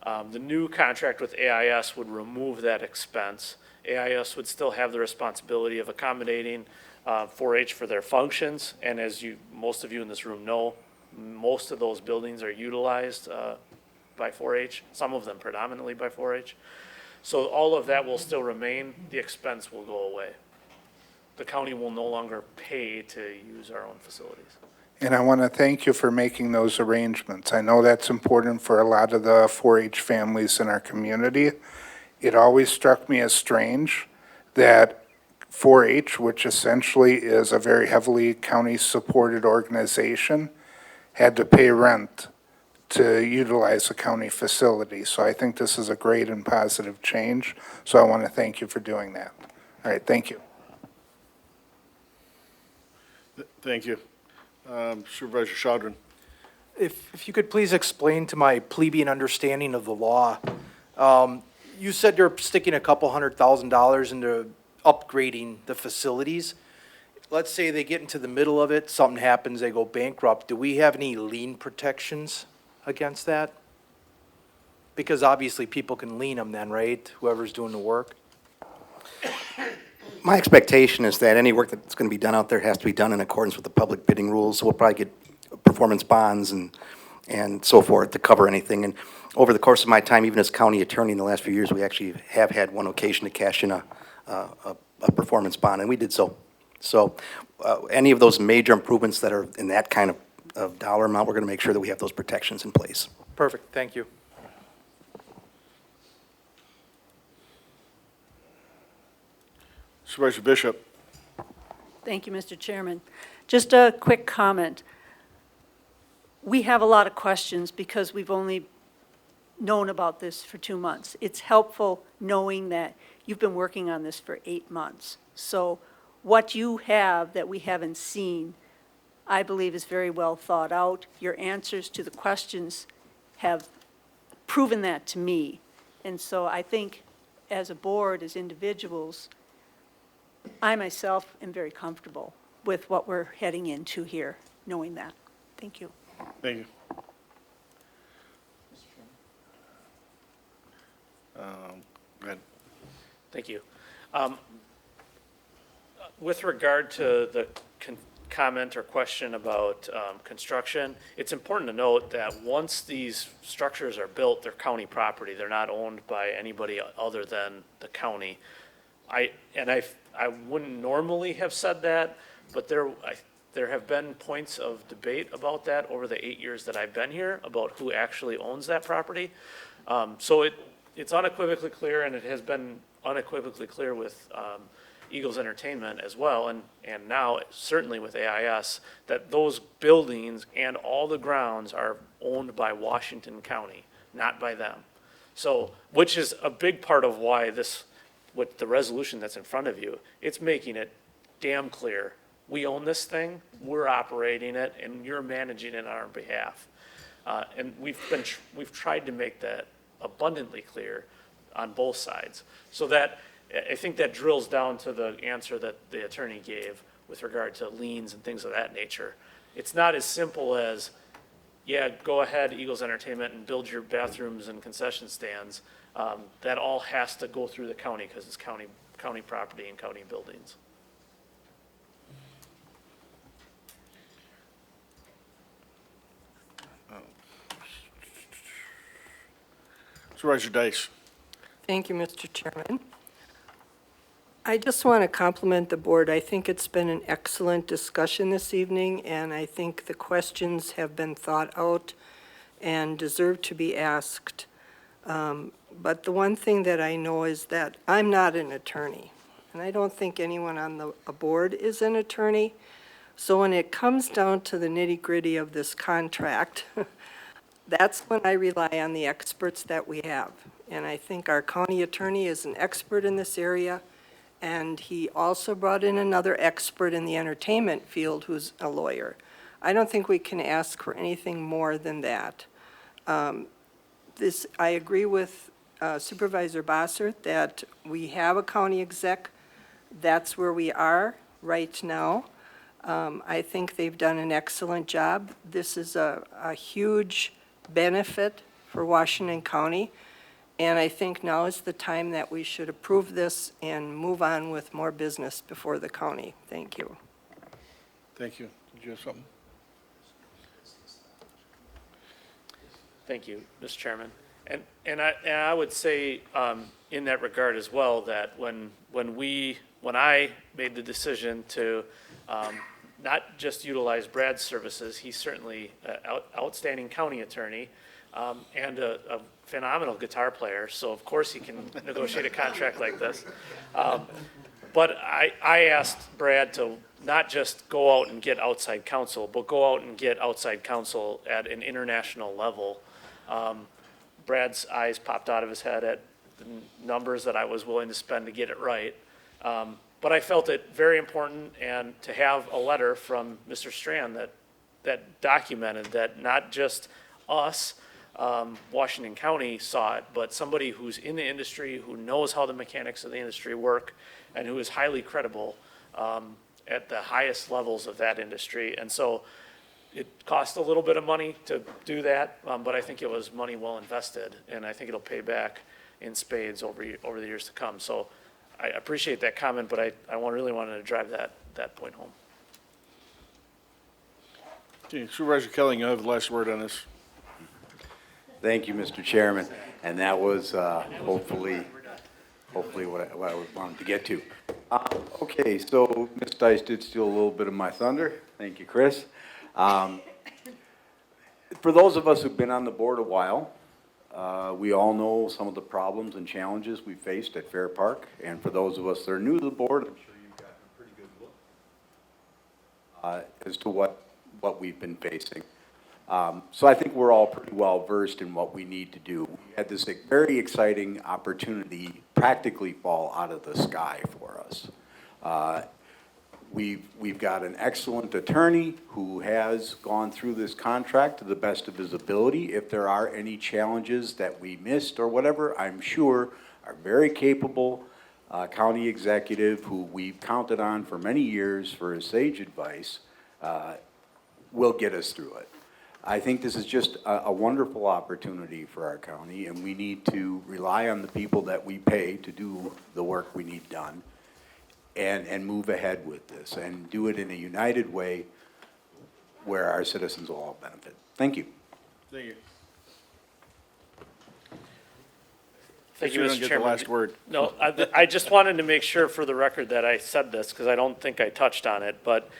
The new contract with AIS would remove that expense. AIS would still have the responsibility of accommodating 4-H for their functions. And as most of you in this room know, most of those buildings are utilized by 4-H, some of them predominantly by 4-H. So all of that will still remain. The expense will go away. The county will no longer pay to use our own facilities. And I want to thank you for making those arrangements. I know that's important for a lot of the 4-H families in our community. it always struck me as strange that 4-H, which essentially is a very heavily county-supported organization, had to pay rent to utilize a county facility. So I think this is a great and positive change. So I want to thank you for doing that. All right, thank you. Thank you. Supervisor Chaudron. If you could please explain to my plebeian understanding of the law, you said you're sticking a couple $100,000 into upgrading the facilities. Let's say they get into the middle of it, something happens, they go bankrupt. Do we have any lien protections against that? Because obviously people can lien them then, right? Whoever's doing the work. My expectation is that any work that's going to be done out there has to be done in accordance with the public bidding rules. So we'll probably get performance bonds and so forth to cover anything. And over the course of my time, even as county attorney in the last few years, we actually have had one occasion to cash in a performance bond, and we did so. So any of those major improvements that are in that kind of dollar amount, we're going to make sure that we have those protections in place. Perfect, thank you. Supervisor Bishop. Thank you, Mr. Chairman. Just a quick comment. We have a lot of questions because we've only known about this for 2 months. It's helpful knowing that you've been working on this for 8 months. So what you have that we haven't seen, I believe is very well thought out. Your answers to the questions have proven that to me. And so I think as a board, as individuals, I myself am very comfortable with what we're heading into here, knowing that. Thank you. Thank you. Go ahead. Thank you. With regard to the comment or question about construction, it's important to note that once these structures are built, they're county property. They're not owned by anybody other than the county. I wouldn't normally have said that, but there have been points of debate about that over the 8 years that I've been here about who actually owns that property. So it's unequivocally clear, and it has been unequivocally clear with Eagles Entertainment as well, and now certainly with AIS, that those buildings and all the grounds are owned by Washington County, not by them. So, which is a big part of why with the resolution that's in front of you, it's making it damn clear. We own this thing, we're operating it, and you're managing it on our behalf. And we've tried to make that abundantly clear on both sides. So that, I think that drills down to the answer that the attorney gave with regard to liens and things of that nature. It's not as simple as, yeah, go ahead, Eagles Entertainment, and build your bathrooms and concession stands. That all has to go through the county because it's county property and county buildings. Supervisor Dice. Thank you, Mr. Chairman. I just want to compliment the board. I think it's been an excellent discussion this evening, and I think the questions have been thought out and deserve to be asked. But the one thing that I know is that I'm not an attorney, and I don't think anyone on the board is an attorney. So when it comes down to the nitty-gritty of this contract, that's when I rely on the experts that we have. And I think our county attorney is an expert in this area, and he also brought in another expert in the entertainment field who's a lawyer. I don't think we can ask for anything more than that. I agree with Supervisor Bossert that we have a county exec. That's where we are right now. I think they've done an excellent job. This is a huge benefit for Washington County, and I think now is the time that we should approve this and move on with more business before the county. Thank you. Thank you. Did you have something? Thank you, Mr. Chairman. And I would say in that regard as well that when I made the decision to not just utilize Brad's services, he's certainly an outstanding county attorney, and a phenomenal guitar player, so of course he can negotiate a contract like this. But I asked Brad to not just go out and get outside counsel, but go out and get outside counsel at an international level. Brad's eyes popped out of his head at the numbers that I was willing to spend to get it right. But I felt it very important, and to have a letter from Mr. Strand that documented that not just us, Washington County saw it, but somebody who's in the industry, who knows how the mechanics of the industry work, and who is highly credible at the highest levels of that industry. And so it cost a little bit of money to do that, but I think it was money well invested, and I think it'll pay back in spades over the years to come. So I appreciate that comment, but I really wanted to drive that point home. Okay, Supervisor Kelly, you have the last word on this. Thank you, Mr. Chairman, and that was hopefully what I wanted to get to. Okay, so Ms. Dice did steal a little bit of my thunder. Thank you, Chris. For those of us who've been on the board a while, we all know some of the problems and challenges we faced at Fair Park, and for those of us that are new to the board, I'm sure you've gotten a pretty good look as to what we've been facing. So I think we're all pretty well versed in what we need to do. We had this very exciting opportunity practically fall out of the sky for us. We've got an excellent attorney who has gone through this contract to the best of his ability. If there are any challenges that we missed or whatever, I'm sure our very capable county executive, who we've counted on for many years for his sage advice, will get us through it. I think this is just a wonderful opportunity for our county, and we need to rely on the people that we pay to do the work we need done and move ahead with this and do it in a united way where our citizens will all benefit. Thank you. Thank you. Thank you, We Mr. don't get the Chairman. last word. No, I just wanted to make sure for the record that I said this, because I don't think I touched on it, but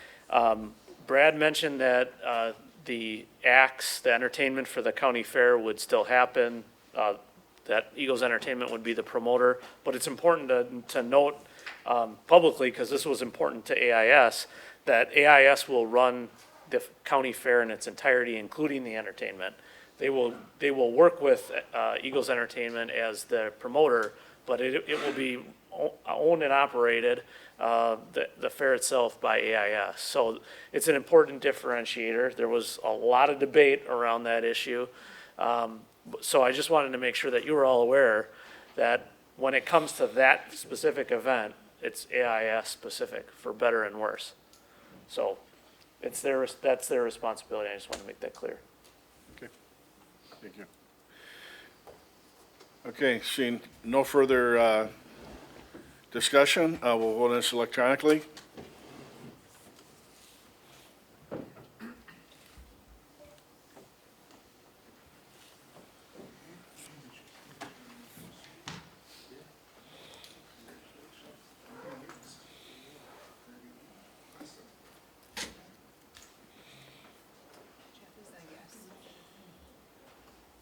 Brad mentioned that the acts, the entertainment for the county fair would still happen, that Eagles Entertainment would be the promoter, but it's important to note publicly, because this was important to AIS, that AIS will run the county fair in its entirety, including the entertainment. They will work with Eagles Entertainment as the promoter, but it will be owned and operated, the fair itself, by AIS. So it's an important differentiator. There was a lot of debate around that issue. So I just wanted to make sure that you were all aware that when it comes to that specific event, it's AIS specific, for better and worse. So that's their responsibility. I just want to make that clear. Okay, thank you. Okay, seeing no further discussion, we'll vote on this electronically.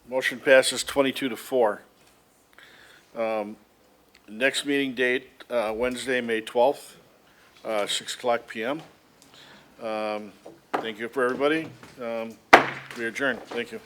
Motion passes 22-4. Next meeting date, Wednesday, May 12th, 6:00 PM. Thank you for everybody. We adjourn. Thank you.